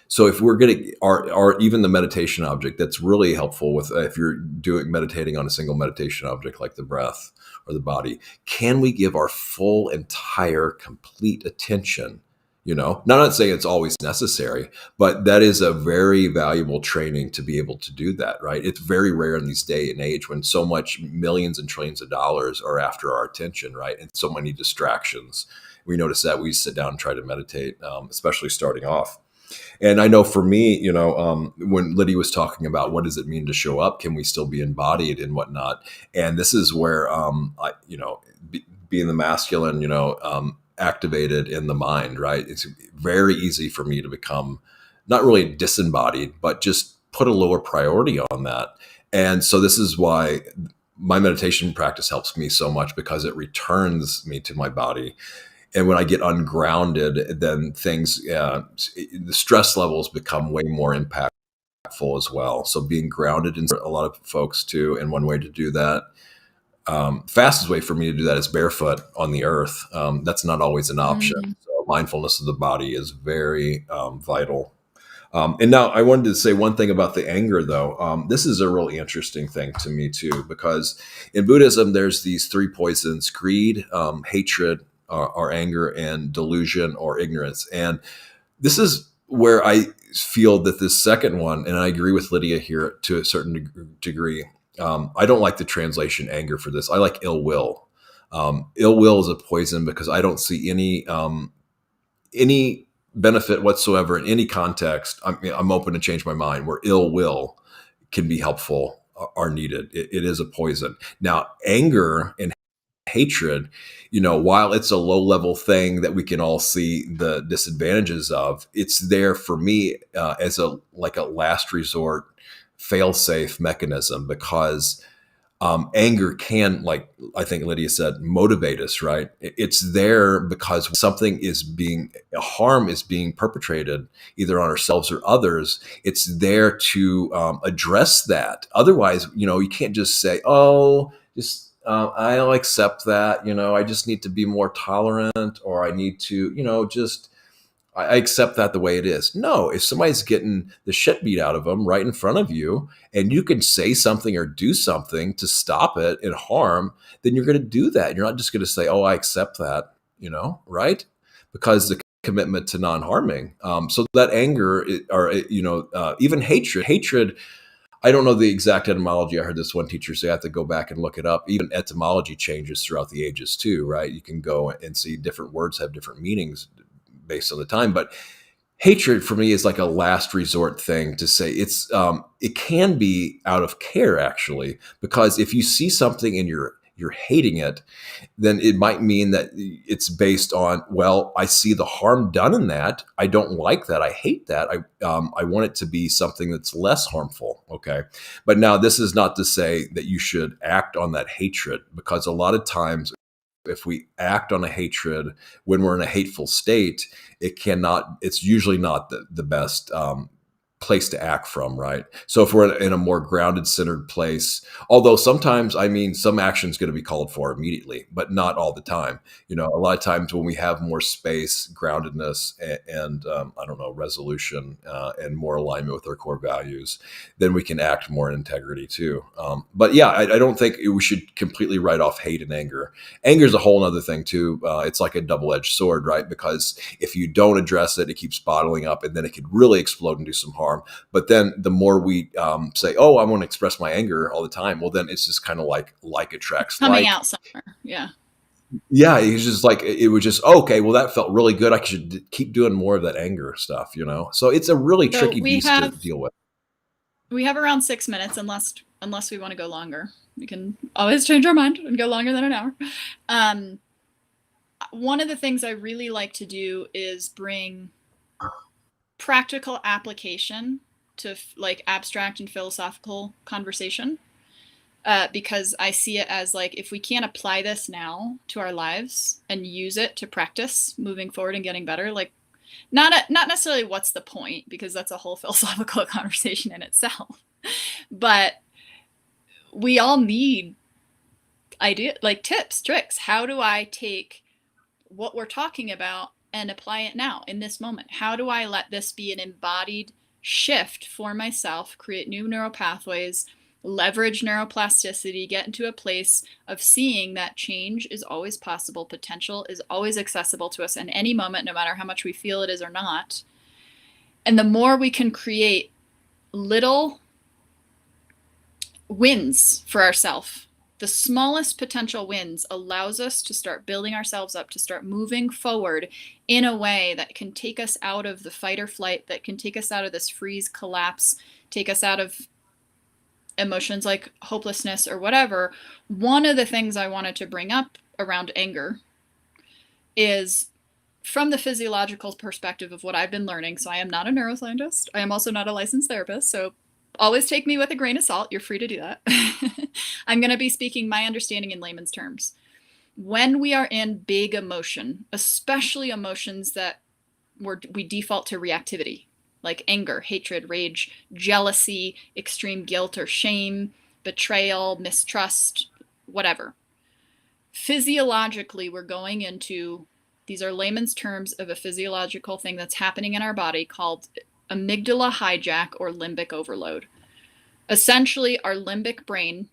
So if we're getting our even the meditation object, that's really helpful with if you're meditating on a single meditation object like the breath or the body, can we give our full, entire, complete attention? You know, not saying it's always necessary, but that is a very valuable training to be able to do that, right? It's very rare in this day and age when so much millions and trillions of dollars are after our attention, right? And so many distractions. We notice that we sit down and try to meditate, especially starting off. And I know for me, you know, when Lydia was talking about what does it mean to show up, can we still be embodied and whatnot? And this is where, you know, being the masculine, you know, activated in the mind, right? It's very easy for me to become not really disembodied, but just put a lower priority on that. And so this is why my meditation practice helps me so much, because it returns me to my body. And when I get ungrounded, then things, the stress levels become way more impactful as well. So being grounded in a lot of folks too. And one way to do that, fastest way for me to do that is barefoot on the earth. That's not always an option. So mindfulness of the body is very vital. And now I wanted to say one thing about the anger, though. This is a really interesting thing to me, too, because in Buddhism, there's these three poisons: greed, hatred, or anger, and delusion or ignorance. And this is where I feel that this second one, and I agree with Lydia here to a certain degree. I don't like the translation anger for this. I like ill will. Ill will is a poison because I don't see any benefit whatsoever in any context. I'm open to change my mind where ill will can be helpful or needed. It is a poison. Now, anger and hatred, while it's a low level thing that we can all see the disadvantages of, it's there for me as a last resort fail safe mechanism, because anger can, like I think Lydia said, motivate us, right? It's there because harm is being perpetrated either on ourselves or others. It's there to address that. Otherwise, you can't just say, oh, just I'll accept that. I just need to be more tolerant, or I need to, I accept that the way it is. No, if somebody's getting the shit beat out of them right in front of you, and you can say something or do something to stop it and harm, then you're going to do that. You're not just going to say, oh, I accept that, right? Because the commitment to non-harming. So that anger, or, even hatred, I don't know the exact etymology. I heard this one teacher say I have to go back and look it up. Even etymology changes throughout the ages too, right? You can go and see different words have different meanings based on the time. But hatred for me is like a last resort thing to say. It can be out of care, actually, because if you see something and you're hating it, then it might mean that it's based on, well, I see the harm done in that. I don't like that. I hate that. I want it to be something that's less harmful. Okay. But now this is not to say that you should act on that hatred, because a lot of times if we act on a hatred when we're in a hateful state, it's usually not the best place to act from, right? So if we're in a more grounded, centered place, although sometimes, some action is going to be called for immediately, but not all the time. A lot of times when we have more space, groundedness, and resolution, and more alignment with our core values, then we can act more in integrity too. But yeah, I don't think we should completely write off hate and anger. Anger is a whole other thing too. It's like a double-edged sword, right? Because if you don't address it, it keeps bottling up, and then it could really explode and do some harm. But then the more we say, oh, I want to express my anger all the time, well, then it's just kind of like attracts coming like. out somewhere. Yeah. Yeah. It's just like, it was just, okay, well, that felt really good. I should keep doing more of that anger stuff, So it's a really tricky beast to deal with. We have around 6 minutes, unless we want to go longer. We can always change our mind and go longer than an hour. One of the things I really like to do is bring practical application to like abstract and philosophical conversation, because I see it as like, if we can't apply this now to our lives and use it to practice moving forward and getting better, like not necessarily what's the point, because that's a whole philosophical conversation in itself. But we all need tips, tricks. How do I take what we're talking about and apply it now in this moment? How do I let this be an embodied shift for myself, create new neural pathways, leverage neuroplasticity, get into a place of seeing that change is always possible, potential is always accessible to us in any moment, no matter how much we feel it is or not. And the more we can create little wins for ourselves, the smallest potential wins allows us to start building ourselves up, to start moving forward in a way that can take us out of the fight or flight, that can take us out of this freeze, collapse, take us out of emotions like hopelessness or whatever. One of the things I wanted to bring up around anger is from the physiological perspective of what I've been learning. So I am not a neuroscientist. I am also not a licensed therapist. So always take me with a grain of salt. You're free to do that. I'm going to be speaking my understanding in layman's terms. when we are in big emotion, especially emotions that we default to reactivity, like anger, hatred, rage, jealousy, extreme guilt or shame, betrayal, mistrust, whatever. Physiologically, we're going into, these are layman's terms of a physiological thing that's happening in our body called amygdala hijack or limbic overload. Essentially, our limbic brain,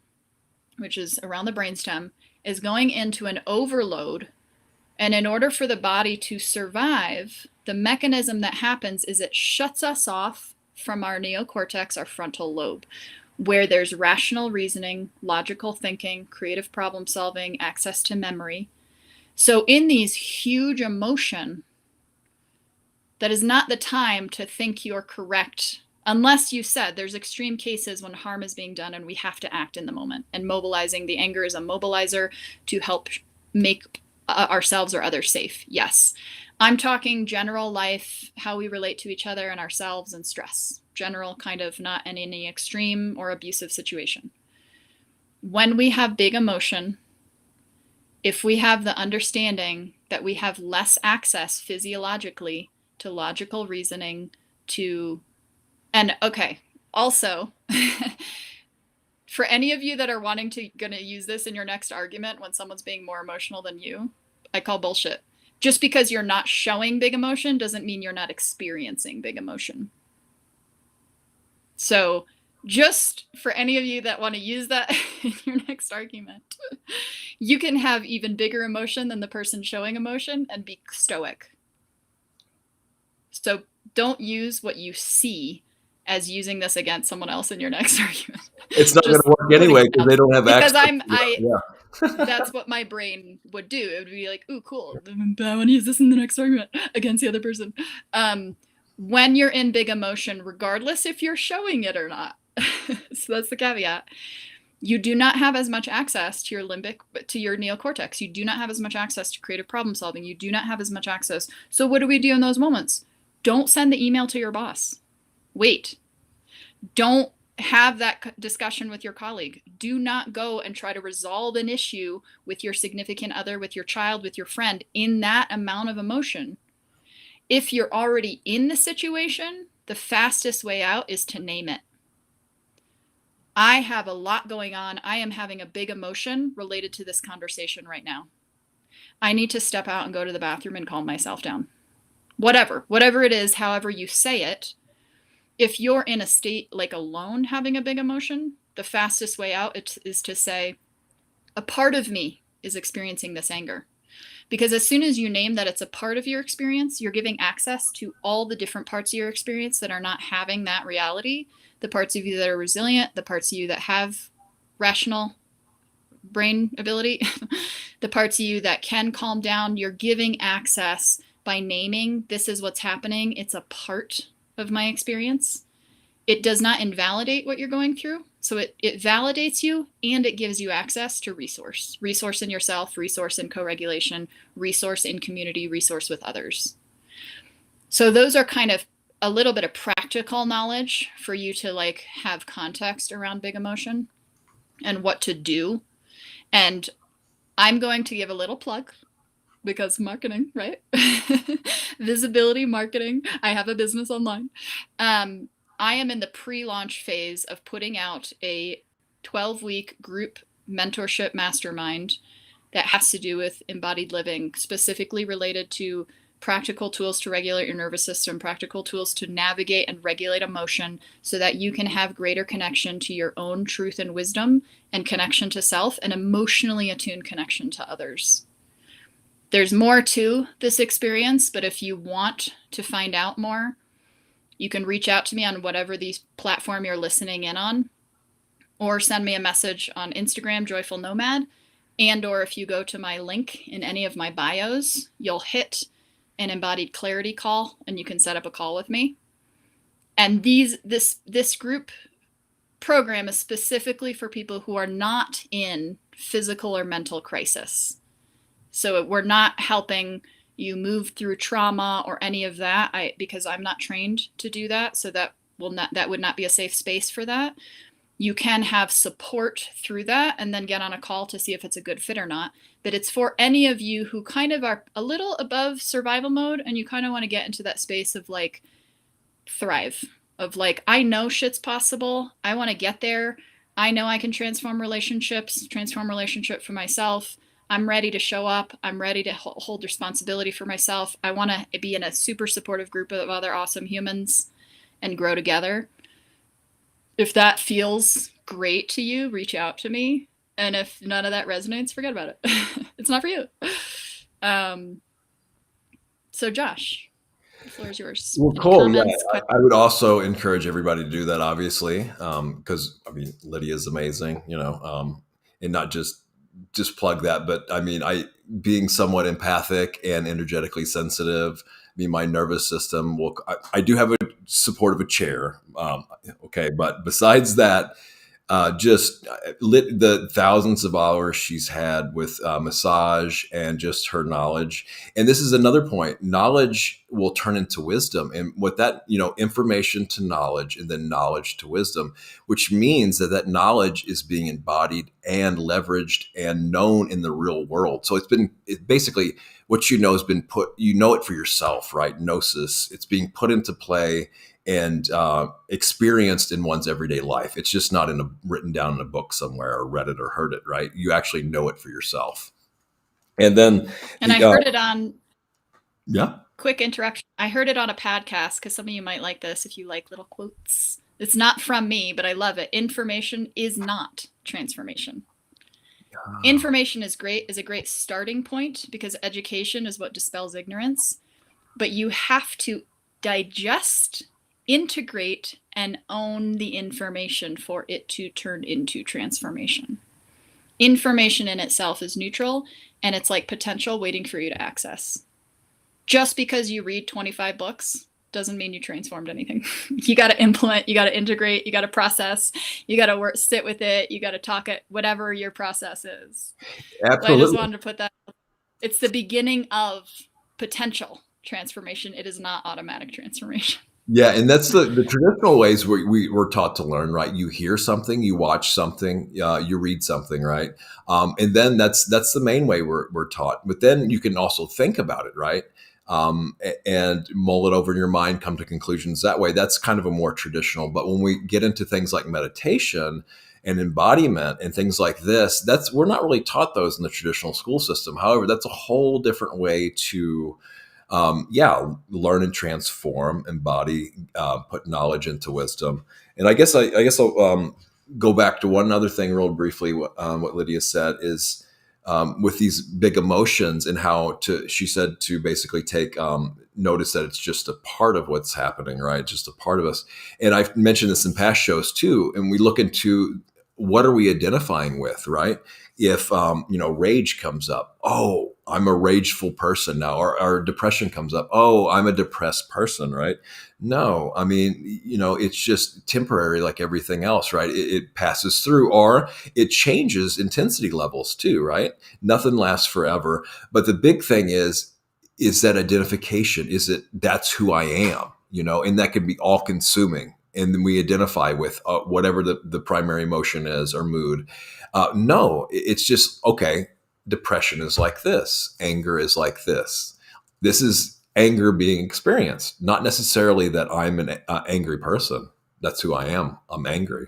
which is around the brainstem, is going into an overload. And in order for the body to survive, the mechanism that happens is it shuts us off from our neocortex, our frontal lobe, where there's rational reasoning, logical thinking, creative problem solving, access to memory. So in these huge emotion, that is not the time to think you're correct, unless you said there's extreme cases when harm is being done and we have to act in the moment. And mobilizing the anger is a mobilizer to help make ourselves or others safe. Yes. I'm talking general life, how we relate to each other and ourselves, and stress. General, kind of, not in any extreme or abusive situation. When we have big emotion, if we have the understanding that we have less access physiologically to logical reasoning, and okay, also, for any of you that are going to use this in your next argument when someone's being more emotional than you, I call bullshit. Just because you're not showing big emotion doesn't mean you're not experiencing big emotion. So just for any of you that want to use that in your next argument, you can have even bigger emotion than the person showing emotion and be stoic. So don't use what you see as using this against someone else in your next argument. It's not going to work anyway because they don't have access. Because that's what my brain would do. It would be like, ooh, cool. I want to use this in the next argument against the other person. When you're in big emotion, regardless if you're showing it or not, so that's the caveat, you do not have as much access to your neocortex. You do not have as much access to creative problem solving. You do not have as much access. So what do we do in those moments? Don't send the email to your boss. Wait. Don't have that discussion with your colleague. Do not go and try to resolve an issue with your significant other, with your child, with your friend in that amount of emotion. If you're already in the situation, the fastest way out is to name it. I have a lot going on. I am having a big emotion related to this conversation right now. I need to step out and go to the bathroom and calm myself down. Whatever it is, however you say it. If you're in a state like alone having a big emotion, the fastest way out is to say, a part of me is experiencing this anger. Because as soon as you name that it's a part of your experience, you're giving access to all the different parts of your experience that are not having that reality. The parts of you that are resilient, the parts of you that have rational brain ability, the parts of you that can calm down. You're giving access by naming, this is what's happening. It's a part of my experience. It does not invalidate what you're going through. So it validates you, and it gives you access to resource in yourself, resource in co-regulation, resource in community, resource with others. So those are kind of a little bit of practical knowledge for you to like have context around big emotion and what to do. And I'm going to give a little plug because marketing, right? Visibility marketing. I have a business online. I am in the pre-launch phase of putting out a 12-week group mentorship mastermind that has to do with embodied living, specifically related to practical tools to regulate your nervous system, practical tools to navigate and regulate emotion so that you can have greater connection to your own truth and wisdom and connection to self and emotionally attuned connection to others. There's more to this experience, but if you want to find out more, you can reach out to me on whatever these platform you're listening in on, or send me a message on Instagram, Joyful Nomad, and or if you go to my link in any of my bios, you'll hit an embodied clarity call and you can set up a call with me. And this group program is specifically for people who are not in physical or mental crisis. So we're not helping you move through trauma or any of that, because I'm not trained to do that. So that would not be a safe space for that. You can have support through that and then get on a call to see if it's a good fit or not. But it's for any of you who kind of are a little above survival mode and you kind of want to get into that space of like thrive, of like, I know shit's possible. I want to get there. I know I can transform relationship for myself. I'm ready to show up. I'm ready to hold responsibility for myself. I want to be in a super supportive group of other awesome humans and grow together. If that feels great to you, reach out to me. And if none of that resonates, forget about it. It's not for you. So Josh, the floor is yours. Well, Any cool. comments, Yeah, I would also encourage everybody to do that, obviously, because I mean, Lydia is amazing, and not just plug that, but I mean, being somewhat empathic and energetically sensitive. I mean, my nervous system I do have a support of a chair. Okay. But besides that, just the thousands of hours she's had with massage and just her knowledge. And this is another point: knowledge will turn into wisdom, and what that, information to knowledge, and then knowledge to wisdom, which means that knowledge is being embodied and leveraged and known in the real world. So it basically, what has been put, it for yourself, right? Gnosis, it's being put into play and experienced in one's everyday life. It's just not written down in a book somewhere or read it or heard it, right? You actually know it for yourself. And then, and I heard it on. Yeah. Quick interruption. I heard it on a podcast because some of you might like this if you like little quotes. It's not from me, but I love it. Information is not transformation. Information is a great starting point because education is what dispels ignorance. But you have to digest, integrate, and own the information for it to turn into transformation. Information in itself is neutral, and it's like potential waiting for you to access. Just because you read 25 books doesn't mean you transformed anything. You got to implement, you got to integrate, you got to process, you got to sit with it, you got to talk it, whatever your process is. Absolutely. So I just wanted to put that. It's the beginning of potential transformation. It is not automatic transformation. Yeah, and that's the traditional ways we're taught to learn, right? You hear something, you watch something, you read something, right? And then that's the main way we're taught. But then you can also think about it, right? And mull it over in your mind, come to conclusions that way. That's kind of a more traditional. But when we get into things like meditation and embodiment and things like this, we're not really taught those in the traditional school system. However, that's a whole different way to learn and transform, embody, put knowledge into wisdom. And I guess I'll go back to one other thing real briefly. What Lydia said is, with these big emotions, and how she said to basically take notice that it's just a part of what's happening, right? Just a part of us. And I've mentioned this in past shows too. And we look into, what are we identifying with, right? If rage comes up, oh, I'm a rageful person now, or depression comes up, oh, I'm a depressed person, right? No, I mean, it's just temporary, like everything else, right? It passes through, or it changes intensity levels too, right? Nothing lasts forever. But the big thing is that identification. That's who I am, and that can be all consuming. And then we identify with whatever the primary emotion is or mood. No, it's just, okay, depression is like this. Anger is like this. This is anger being experienced, not necessarily that I'm an angry person. That's who I am. I'm angry.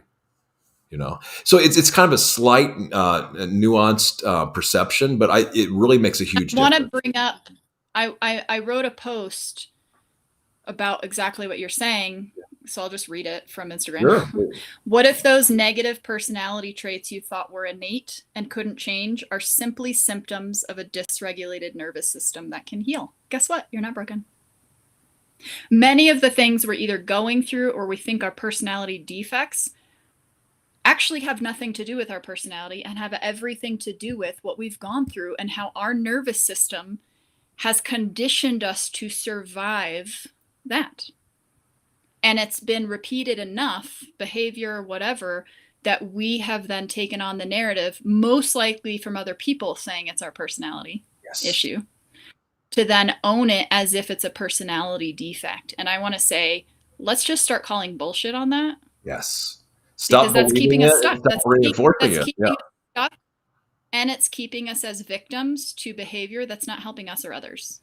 So it's kind of a slight nuanced perception, but it really makes a huge difference. I want to bring up, I wrote a post about exactly what you're saying. So I'll just read it from Instagram. Sure. What if those negative personality traits you thought were innate and couldn't change are simply symptoms of a dysregulated nervous system that can heal? Guess what? You're not broken. Many of the things we're either going through or we think are personality defects actually have nothing to do with our personality and have everything to do with what we've gone through and how our nervous system has conditioned us to survive that. And it's been repeated enough, behavior, whatever, that we have then taken on the narrative, most likely from other people saying it's our personality issue, to then own it as if it's a personality defect. And I want to say, let's just start calling bullshit on that. Yes. Stop because that's keeping believing us it and stuck. stop reinforcing That's it. keeping Yeah. us stuck, and it's keeping us as victims to behavior that's not helping us or others.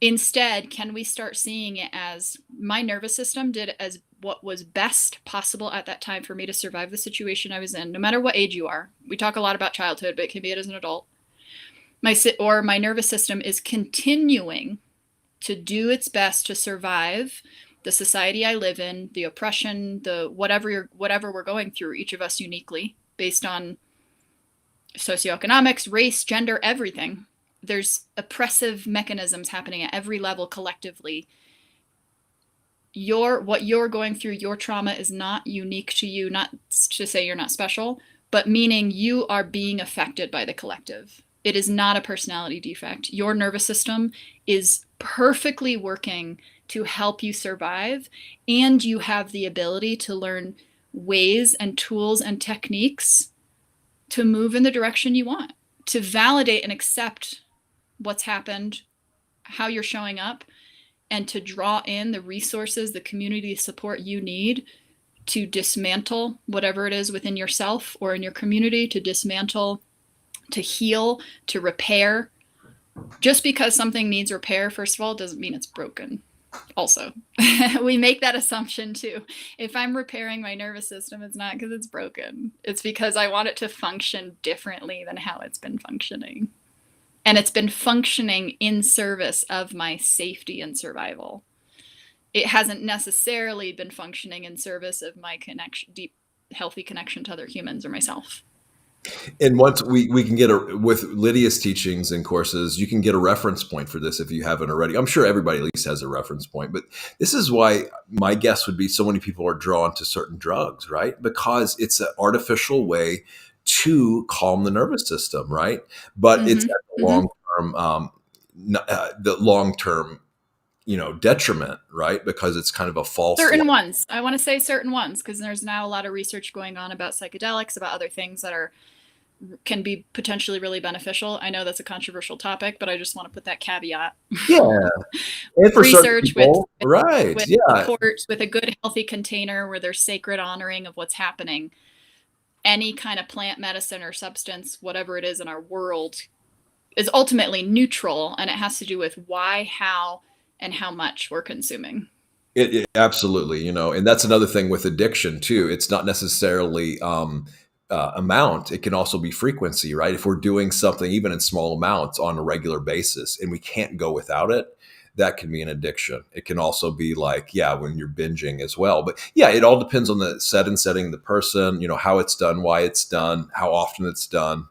Instead, can we start seeing it as my nervous system did as what was best possible at that time for me to survive the situation I was in, no matter what age you are. We talk a lot about childhood, but it can be it as an adult. My nervous system is continuing to do its best to survive the society I live in, the oppression, the whatever we're going through, each of us uniquely, based on socioeconomics, race, gender, everything. There's oppressive mechanisms happening at every level collectively. What you're going through, your trauma is not unique to you, not to say you're not special, but meaning you are being affected by the collective. It is not a personality defect. Your nervous system is perfectly working to help you survive, and you have the ability to learn ways and tools and techniques to move in the direction you want, to validate and accept what's happened, how you're showing up, and to draw in the resources, the community support you need to dismantle whatever it is within yourself or in your community, to dismantle, to heal, to repair. Just because something needs repair, first of all, doesn't mean it's broken. Also, we make that assumption too. If I'm repairing my nervous system, it's not because it's broken. It's because I want it to function differently than how it's been functioning. And it's been functioning in service of my safety and survival. It hasn't necessarily been functioning in service of my connection, deep, healthy connection to other humans or myself. And once we can get with Lydia's teachings and courses, you can get a reference point for this if you haven't already. I'm sure everybody at least has a reference point, but this is why my guess would be so many people are drawn to certain drugs, right? Because it's an artificial way to calm the nervous system, right? But it's at the long term, detriment, right? Because it's kind of a false. Certain ones. I want to say certain ones because there's now a lot of research going on about psychedelics, about other things that can be potentially really beneficial. I know that's a controversial topic, but I just want to put that caveat. Yeah. And for research people, with support, with a good, healthy container where there's sacred honoring of what's happening. Any kind of plant medicine or substance, whatever it is in our world, is ultimately neutral, and it has to do with why, how, and how much we're consuming. It absolutely, and that's another thing with addiction too. It's not necessarily amount. It can also be frequency, right? If we're doing something even in small amounts on a regular basis and we can't go without it, that can be an addiction. It can also be like, when you're binging as well. But it all depends on the setting, the person, how it's done, why it's done, how often it's done,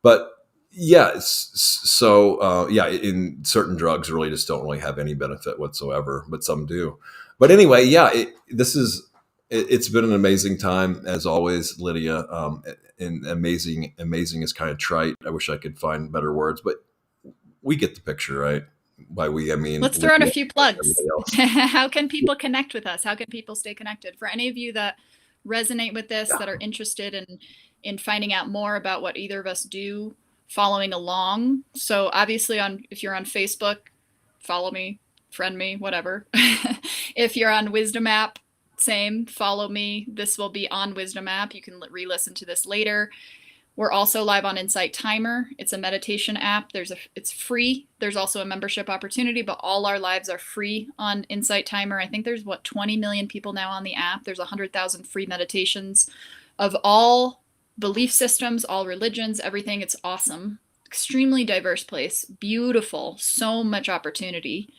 but in certain drugs really just don't really have any benefit whatsoever, but some do. But anyway, it's been an amazing time as always, Lydia. And amazing is kind of trite. I wish I could find better words, but we get the picture, right? By we, I mean, let's throw in a few plugs. How can people connect with us? How can people stay connected? For any of you that resonate with this, that are interested in finding out more about what either of us do, following along. So obviously if you're on Facebook, follow me, friend me, whatever. If you're on Wisdom app, same, follow me. This will be on Wisdom app. You can re-listen to this later. We're also live on Insight Timer. It's a meditation app. It's free. There's also a membership opportunity, but all our lives are free on Insight Timer. I think there's 20 million people now on the app. There's 100,000 free meditations of all belief systems, all religions, everything. It's awesome. Extremely diverse place. Beautiful. So much opportunity.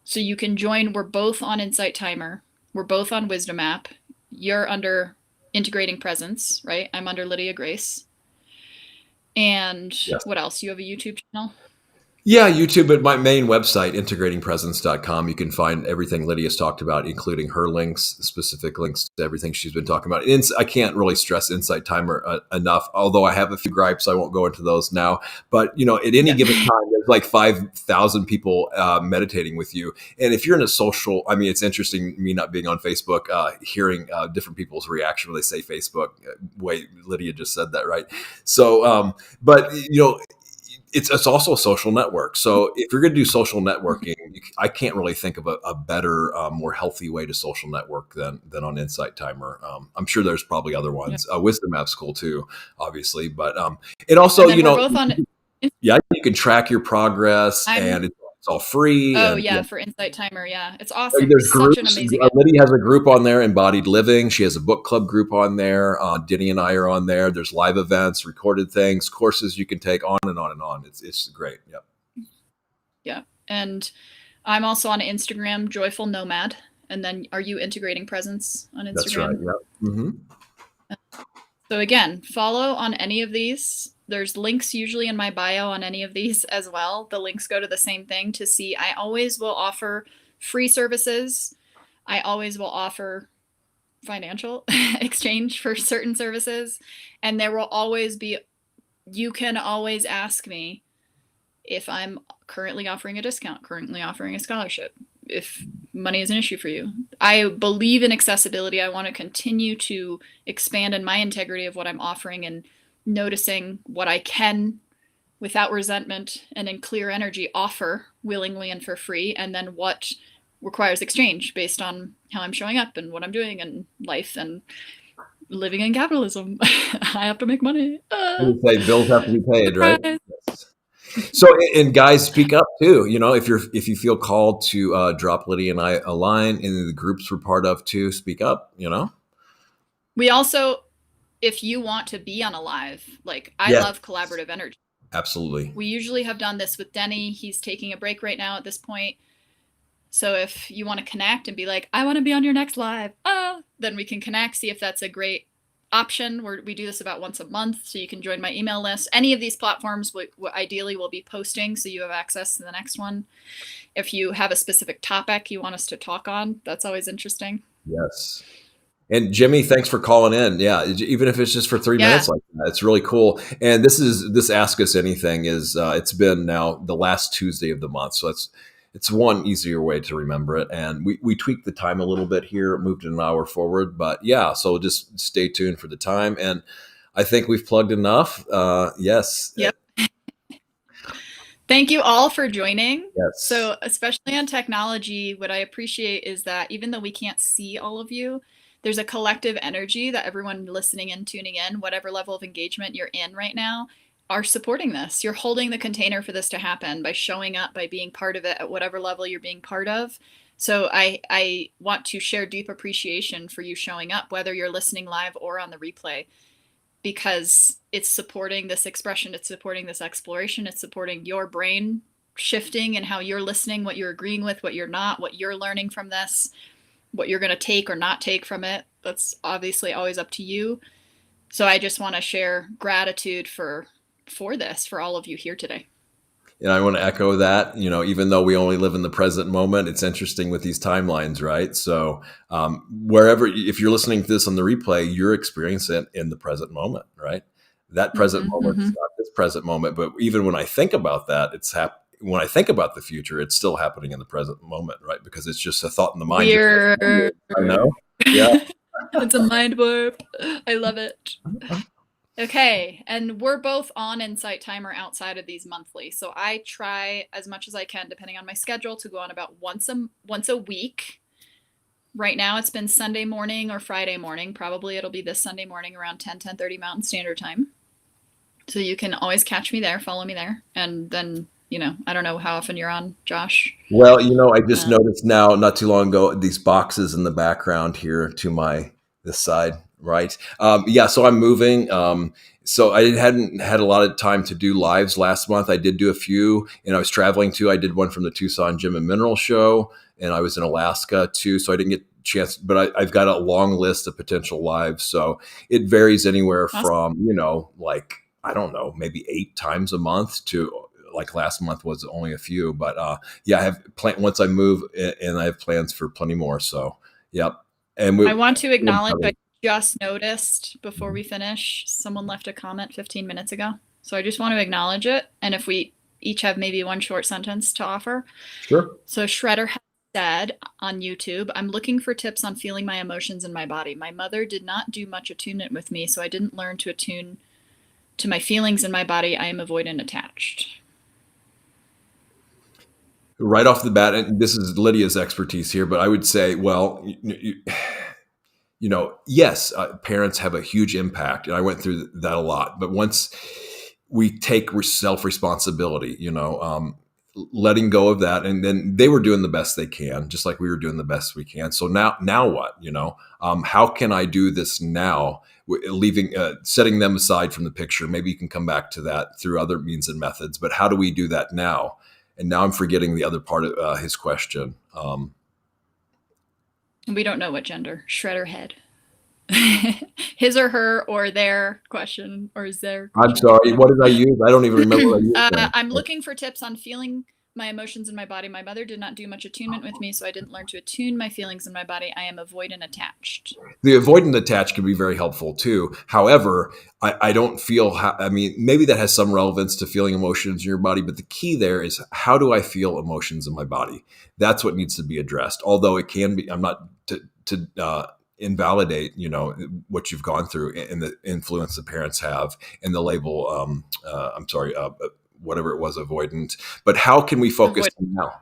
So you can join. We're both on Insight Timer. We're both on Wisdom app. You're under Integrating Presence, right? I'm under Lydia Grace. And what else? You have a YouTube channel? Yeah, YouTube, but my main website, integratingpresence.com, you can find everything Lydia's talked about, including her links, specific links to everything she's been talking about. I can't really stress Insight Timer enough, although I have a few gripes. I won't go into those now. But, at any given time, there's like 5,000 people meditating with you. And if you're in a social, it's interesting, me not being on Facebook, hearing different people's reaction when they say Facebook. Wait, Lydia just said that, right? So, but, it's also a social network. So if you're going to do social networking, I can't really think of a better, more healthy way to social network than on Insight Timer. I'm sure there's probably other ones. Wisdom App's cool too, obviously, but it also, and then we're both on. yeah, you can track your progress, and it's all free. Oh and, yeah, for Insight Timer, yeah, it's awesome. There's Such groups. an amazing. Lydia has a group on there, Embodied Living. She has a book club group on there. Denny and I are on there. There's live events, recorded things, courses you can take, on and on and on. It's great. Yep. Yeah, and I'm also on Instagram, Joyful Nomad. And then, are you integrating presence on Instagram? That's right. Yep. Mm-hmm. So again, follow on any of these. There's links usually in my bio on any of these as well. The links go to the same thing to see. I always will offer free services. I always will offer financial exchange for certain services. And there will always be, you can always ask me if I'm currently offering a discount, currently offering a scholarship, if money is an issue for you. I believe in accessibility. I want to continue to expand in my integrity of what I'm offering and noticing what I can, without resentment and in clear energy, offer willingly and for free, and then what requires exchange based on how I'm showing up and what I'm doing in life and living in capitalism. I have to make money. Say bills have to be paid, right? Yes. So, and guys, speak up too. If you feel called to drop Lydia and I a line in the groups we're part of too, speak up. We also, if you want to be on a live, I love collaborative energy. Absolutely. We usually have done this with Denny. He's taking a break right now at this point. So if you want to connect and be like, I want to be on your next live, then we can connect, see if that's a great option. We do this about once a month, so you can join my email list. Any of these platforms ideally will be posting, so you have access to the next one. If you have a specific topic you want us to talk on, that's always interesting. Yes. And Jimmy, thanks for calling in. Yeah, even if it's just for 3 minutes like that, it's really cool. And this Ask Us Anything is it's been now the last Tuesday of the month, so it's one easier way to remember it. And we tweaked the time a little bit here, moved it an hour forward, but yeah, so just stay tuned for the time. And I think we've plugged enough. Yes. Yep. Thank you all for joining. Yes. So especially on technology, what I appreciate is that even though we can't see all of you, there's a collective energy that everyone listening and tuning in, whatever level of engagement you're in right now, are supporting this. You're holding the container for this to happen by showing up, by being part of it at whatever level you're being part of. So I want to share deep appreciation for you showing up, whether you're listening live or on the replay, because it's supporting this expression, it's supporting this exploration, it's supporting your brain shifting and how you're listening, what you're agreeing with, what you're not, what you're learning from this, what you're going to take or not take from it. That's obviously always up to you. So I just want to share gratitude for this, for all of you here today. And I want to echo that, even though we only live in the present moment, it's interesting with these timelines, right? So if you're listening to this on the replay, you're experiencing it in the present moment, right? That present moment is not this present moment. But even when I think about that, when I think about the future, it's still happening in the present moment, right? Because it's just a thought in the mind. I know. Yeah. It's a mind warp. I love it. Okay, and we're both on Insight Timer outside of these monthly. So I try as much as I can, depending on my schedule, to go on about once a week. Right now it's been Sunday morning or Friday morning. Probably it'll be this Sunday morning around 10:30 Mountain Standard Time. So you can always catch me there, follow me there. And then, I don't know how often you're on, Josh. Well, I just noticed now, not too long ago, these boxes in the background here to this side. Right. So I'm moving. So I hadn't had a lot of time to do lives last month. I did do a few, and I was traveling too. I did one from the Tucson Gym and Mineral Show, and I was in Alaska too. So I didn't get a chance, but I've got a long list of potential lives. So it varies anywhere from, I don't know, maybe 8 times a month to last month was only a few. But I have once I move, and I have plans for plenty more. So, yep. And I want to acknowledge I just noticed before we finish, someone left a comment 15 minutes ago. So I just want to acknowledge it. And if we each have maybe one short sentence to offer. Sure. So Shredder has said on YouTube, I'm looking for tips on feeling my emotions in my body. My mother did not do much attunement with me, so I didn't learn to attune to my feelings in my body. I am avoidant attached. right off the bat, and this is Lydia's expertise here, but I would say, well, yes, parents have a huge impact, and I went through that a lot. But once we take self-responsibility, letting go of that, and then they were doing the best they can, just like we were doing the best we can. So now what? How can I do this now? Leaving, setting them aside from the picture. Maybe you can come back to that through other means and methods. But how do we do that now? And now I'm forgetting the other part of his question. We don't know what gender. Shredder head. His or her or their question, or is their question. I'm sorry. What did I use? I don't even remember what I used. I'm looking for tips on feeling my emotions in my body. My mother did not do much attunement with me, so I didn't learn to attune my feelings in my body. I am avoidant attached. The avoidant attached can be very helpful too. However, I don't feel, maybe that has some relevance to feeling emotions in your body, but the key there is, how do I feel emotions in my body? That's what needs to be addressed. Although it can be, I'm not to invalidate, what you've gone through and the influence the parents have, and the label, whatever it was, avoidant. But how can we focus now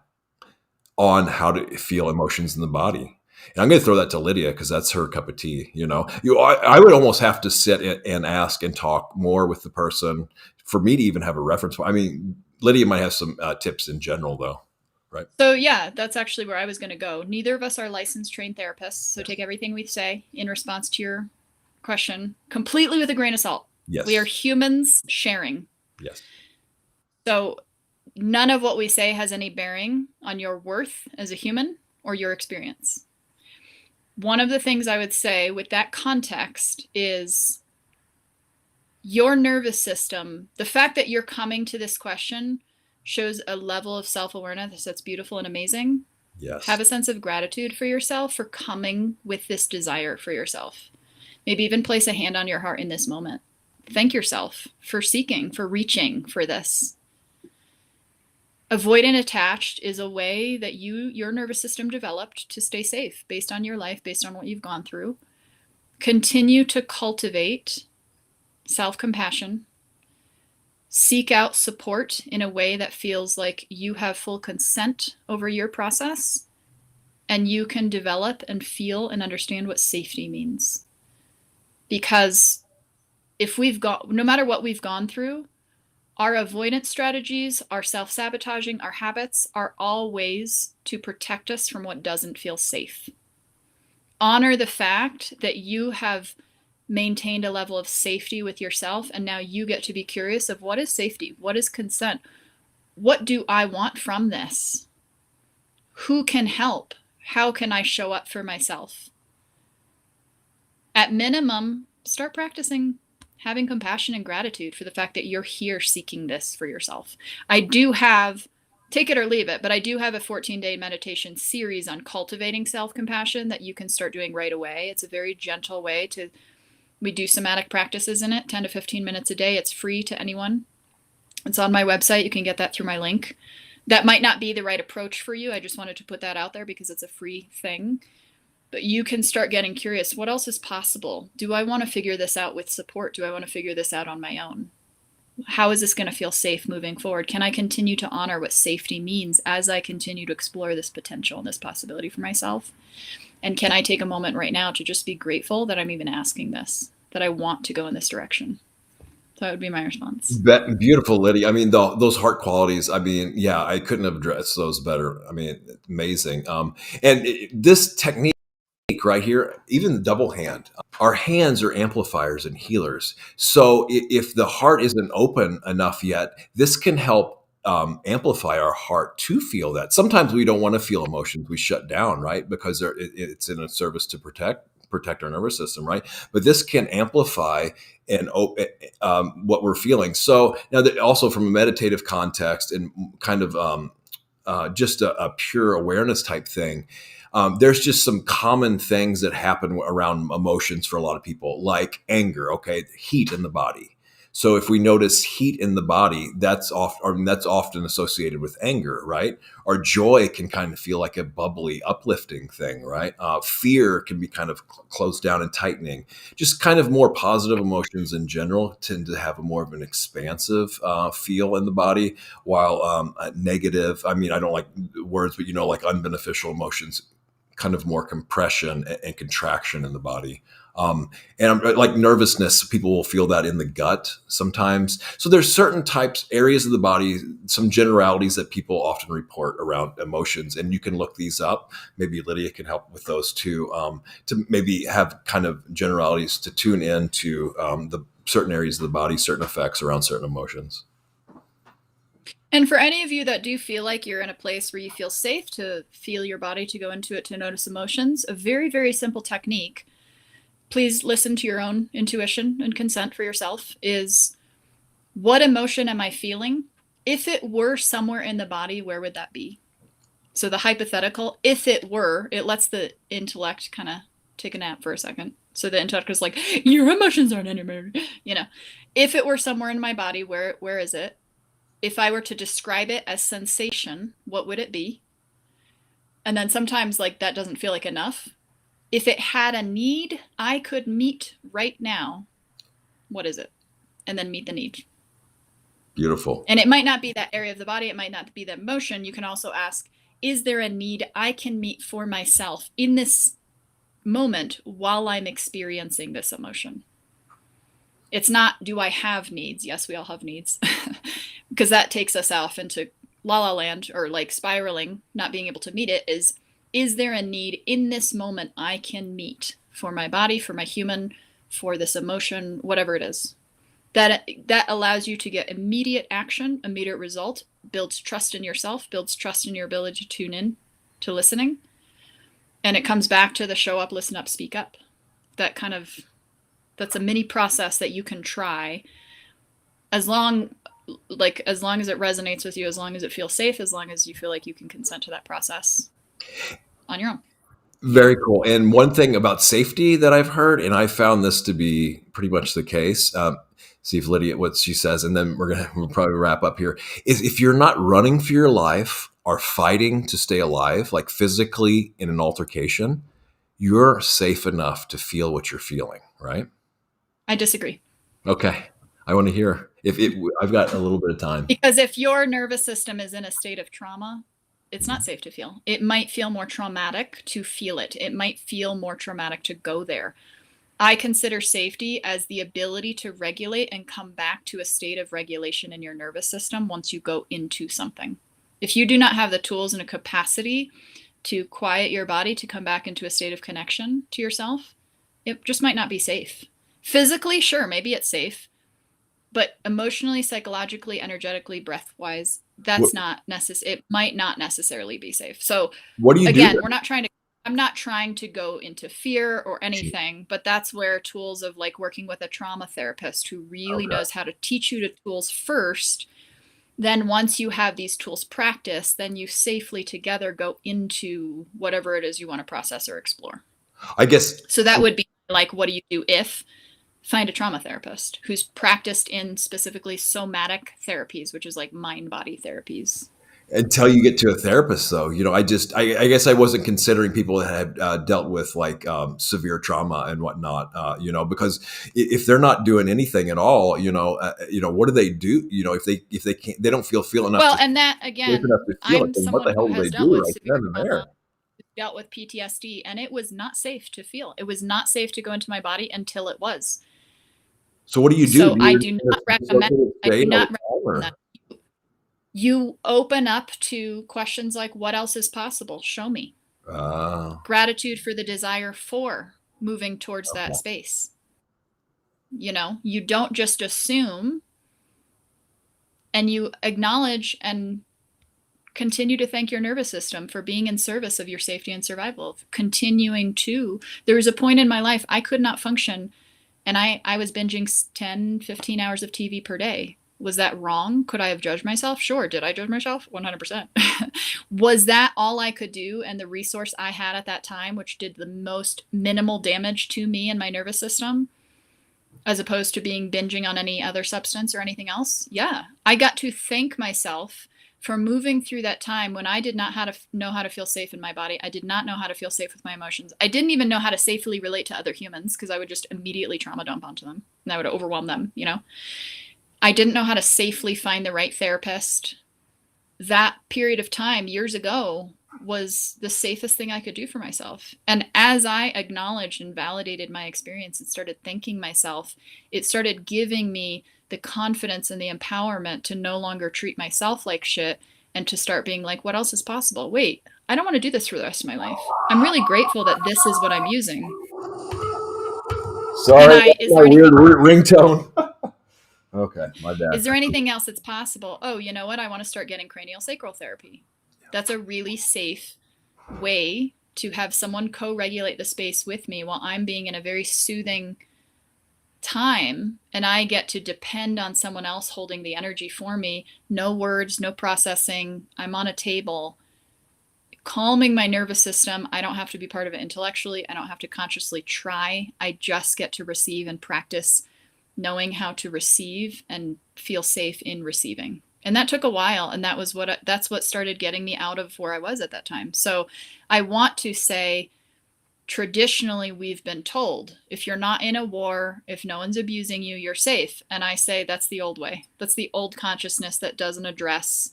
on how to feel emotions in the body? And I'm going to throw that to Lydia, because that's her cup of tea. I would almost have to sit and ask and talk more with the person for me to even have a reference. Lydia might have some tips in general, though. Right. So yeah, that's actually where I was going to go. Neither of us are licensed trained therapists. So take everything we say in response to your question completely with a grain of salt. Yes. We are humans sharing. Yes. So none of what we say has any bearing on your worth as a human or your experience. One of the things I would say with that context is your nervous system. The fact that you're coming to this question shows a level of self-awareness that's beautiful and amazing. Yes. Have a sense of gratitude for yourself for coming with this desire for yourself. Maybe even place a hand on your heart in this moment. Thank yourself for seeking, for reaching for this. Avoidant attached is a way that your nervous system developed to stay safe based on your life, based on what you've gone through. Continue to cultivate self-compassion. Seek out support in a way that feels like you have full consent over your process, and you can develop and feel and understand what safety means. Because no matter what we've gone through, our avoidance strategies, our self-sabotaging, our habits are all ways to protect us from what doesn't feel safe. Honor the fact that you have maintained a level of safety with yourself, and now you get to be curious of what is safety, what is consent, what do I want from this, who can help, how can I show up for myself. At minimum, start practicing having compassion and gratitude for the fact that you're here seeking this for yourself. I do have, take it or leave it, but I do have a 14-day meditation series on cultivating self-compassion that you can start doing right away. It's a very gentle way we do somatic practices in it, 10 to 15 minutes a day. It's free to anyone. It's on my website. You can get that through my link. That might not be the right approach for you. I just wanted to put that out there because it's a free thing. But you can start getting curious. What else is possible? Do I want to figure this out with support? Do I want to figure this out on my own? How is this going to feel safe moving forward? Can I continue to honor what safety means as I continue to explore this potential and this possibility for myself? And can I take a moment right now to just be grateful that I'm even asking this, that I want to go in this direction? So that would be my response. Beautiful, Lydia. Those heart qualities, I couldn't have addressed those better. Amazing. This technique right here, even the double hand, our hands are amplifiers and healers. So if the heart isn't open enough yet, this can help amplify our heart to feel that. Sometimes we don't want to feel emotions. We shut down, right? Because it's in a service to protect our nervous system, right? But this can amplify and what we're feeling. So now that also from a meditative context and kind of just a pure awareness type thing, there's just some common things that happen around emotions for a lot of people, like anger, heat in the body. So if we notice heat in the body, that's often associated with anger, right? Or joy can kind of feel like a bubbly, uplifting thing, right? Fear can be kind of closed down and tightening. Just kind of more positive emotions in general tend to have a more of an expansive feel in the body, while negative, I mean, I don't like words, but like unbeneficial emotions, kind of more compression and contraction in the body. And like nervousness, people will feel that in the gut sometimes. So there's certain areas of the body, some generalities that people often report around emotions, and you can look these up. Maybe Lydia can help with those too, to maybe have kind of generalities to tune in to the certain areas of the body, certain effects around certain emotions. And for any of you that do feel like you're in a place where you feel safe to feel your body, to go into it, to notice emotions, a very, very simple technique, please listen to your own intuition and consent for yourself, is what emotion am I feeling? If it were somewhere in the body, where would that be? So the hypothetical, if it were, it lets the intellect kind of take a nap for a second. So the intellect is like, your emotions aren't anywhere. If it were somewhere in my body, where is it? If I were to describe it as sensation, what would it be? And then sometimes like that doesn't feel like enough. If it had a need I could meet right now, what is it? And then meet the need. Beautiful. And it might not be that area of the body. It might not be that emotion. You can also ask, is there a need I can meet for myself in this moment while I'm experiencing this emotion? It's not, do I have needs? Yes, we all have needs. Because that takes us off into la la land, or like spiraling, not being able to meet it. Is there a need in this moment I can meet for my body, for my human, for this emotion, whatever it is? That allows you to get immediate action, immediate result, builds trust in yourself, builds trust in your ability to tune in to listening. And it comes back to the show up, listen up, speak up. That's a mini process that you can try as long as it resonates with you, as long as it feels safe, as long as you feel like you can consent to that process on your own. Very cool. And one thing about safety that I've heard, and I found this to be pretty much the case, see if Lydia, what she says, and then we'll probably wrap up here, is if you're not running for your life or fighting to stay alive, like physically in an altercation, you're safe enough to feel what you're feeling, right? I disagree. Okay. I want to hear. I've got a little bit of time. Because if your nervous system is in a state of trauma, it's not safe to feel. It might feel more traumatic to feel it. It might feel more traumatic to go there. I consider safety as the ability to regulate and come back to a state of regulation in your nervous system once you go into something. If you do not have the tools and a capacity to quiet your body, to come back into a state of connection to yourself, it just might not be safe. Physically, sure, maybe it's safe. But emotionally, psychologically, energetically, breath-wise, that's not necessary. It might not necessarily be safe. So what do you again, do? I'm not trying to go into fear or anything, but that's where tools of like working with a trauma therapist who really knows how to teach you the tools first. Then once you have these tools practiced, then you safely together go into whatever it is you want to process or explore. I guess. So that would be like, what do you do if? Find a trauma therapist who's practiced in specifically somatic therapies, which is like mind-body therapies. Until you get to a therapist, though, I guess I wasn't considering people that had dealt with like severe trauma and whatnot, because if they're not doing anything at all, what do they do? If they can't, they don't feel enough. Well, and that again, I'm someone who has dealt with severe trauma, dealt with PTSD, and it was not safe to feel. It was not safe to go into my body until it was. So what do you do? So I do not recommend that. You open up to questions like, what else is possible? Show me. Gratitude for the desire for moving towards that space. You don't just assume, and you acknowledge and continue to thank your nervous system for being in service of your safety and survival. There was a point in my life I could not function, and I was binging 10, 15 hours of TV per day. Was that wrong? Could I have judged myself? Sure. Did I judge myself? 100%. Was that all I could do and the resource I had at that time, which did the most minimal damage to me and my nervous system? as opposed to binging on any other substance or anything else. Yeah. I got to thank myself for moving through that time when I did not know how to feel safe in my body. I did not know how to feel safe with my emotions. I didn't even know how to safely relate to other humans because I would just immediately trauma dump onto them and I would overwhelm them, you know. I didn't know how to safely find the right therapist. That period of time years ago was the safest thing I could do for myself. And as I acknowledged and validated my experience and started thanking myself, it started giving me the confidence and the empowerment to no longer treat myself like shit and to start being like, what else is possible? Wait, I don't want to do this for the rest of my life. I'm really grateful that this is what I'm using. Sorry, that's my weird ringtone. Okay, my bad. Is there anything else that's possible? Oh, you know what? I want to start getting cranial sacral therapy. That's a really safe way to have someone co-regulate the space with me while I'm being in a very soothing time, and I get to depend on someone else holding the energy for me. No words, no processing. I'm on a table, calming my nervous system. I don't have to be part of it intellectually. I don't have to consciously try. I just get to receive and practice knowing how to receive and feel safe in receiving. And that took a while, and that's what started getting me out of where I was at that time. So I want to say, traditionally, we've been told, if you're not in a war, if no one's abusing you, you're safe. And I say that's the old way. That's the old consciousness that doesn't address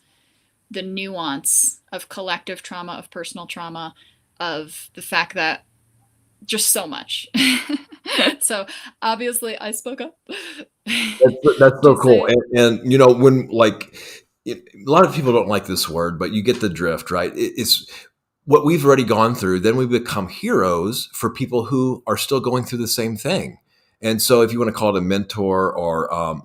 the nuance of collective trauma, of personal trauma, of the fact that just so much. So obviously I spoke up. That's so cool. And you know, when a lot of people don't like this word, but you get the drift, right? It's what we've already gone through. Then we become heroes for people who are still going through the same thing. And so if you want to call it a mentor or,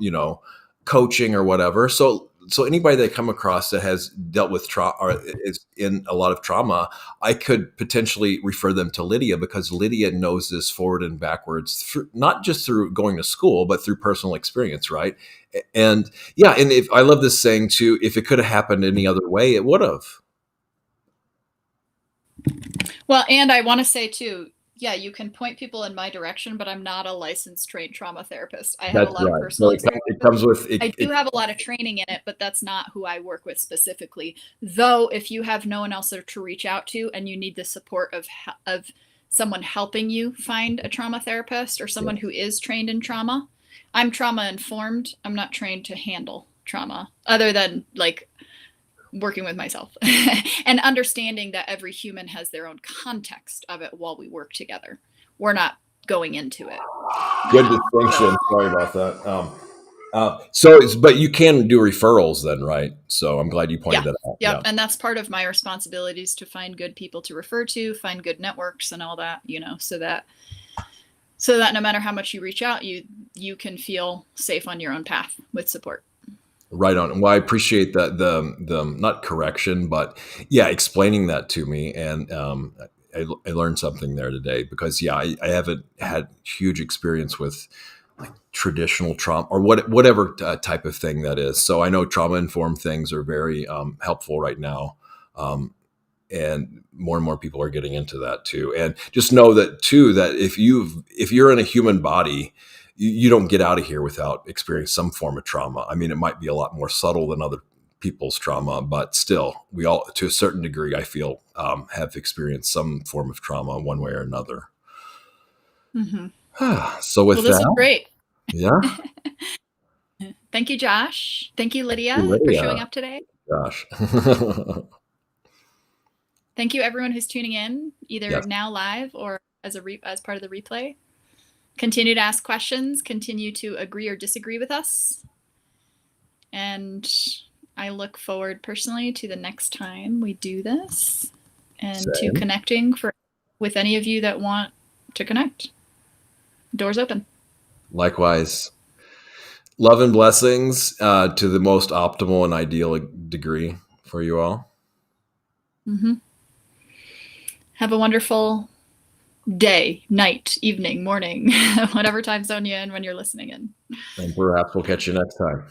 coaching or whatever. So anybody that I come across that has dealt with trauma or is in a lot of trauma, I could potentially refer them to Lydia because Lydia knows this forward and backwards, not just through going to school, but through personal experience, right? And yeah, and if I love this saying too, if it could have happened any other way, it would have. Well, and I want to say too, yeah, you can point people in my direction, but I'm not a licensed trained trauma therapist. I have a lot of personal experience. It comes with I do have a lot of training in it, but that's not who I work with specifically. Though, if you have no one else to reach out to and you need the support of someone helping you find a trauma therapist or someone who is trained in trauma, I'm trauma informed. I'm not trained to handle trauma other than like working with myself and understanding that every human has their own context of it while we work together. We're not going into it. Good distinction. Sorry about that. But you can do referrals then, right? So I'm glad you pointed that out. Yeah. And that's part of my responsibilities to find good people to refer to, find good networks and all that, so that no matter how much you reach out, you can feel safe on your own path with support. Right on. Well, I appreciate that the not correction, but explaining that to me, and I learned something there today because I haven't had huge experience with like traditional trauma or whatever type of thing that is. So I know trauma informed things are very helpful right now, and more people are getting into that too. And just know that too that if you're in a human body, you don't get out of here without experiencing some form of trauma. I mean, it might be a lot more subtle than other people's trauma, but still, we all, to a certain degree, I feel, have experienced some form of trauma one way or another. Mm-hmm. So with this is great. Yeah. Thank you, Josh. Thank you, Lydia, for showing up today. Josh. Thank you, everyone who's tuning in, either now live or as part of the replay. Continue to ask questions, continue to agree or disagree with us. And I look forward personally to the next time we do this and to connecting with any of you that want to connect. Doors open. Likewise. Love and blessings to the most optimal and ideal degree for you all. Mm-hmm. Have a wonderful day, night, evening, morning, whatever time zone you're in when you're listening in. And perhaps we'll catch you next time.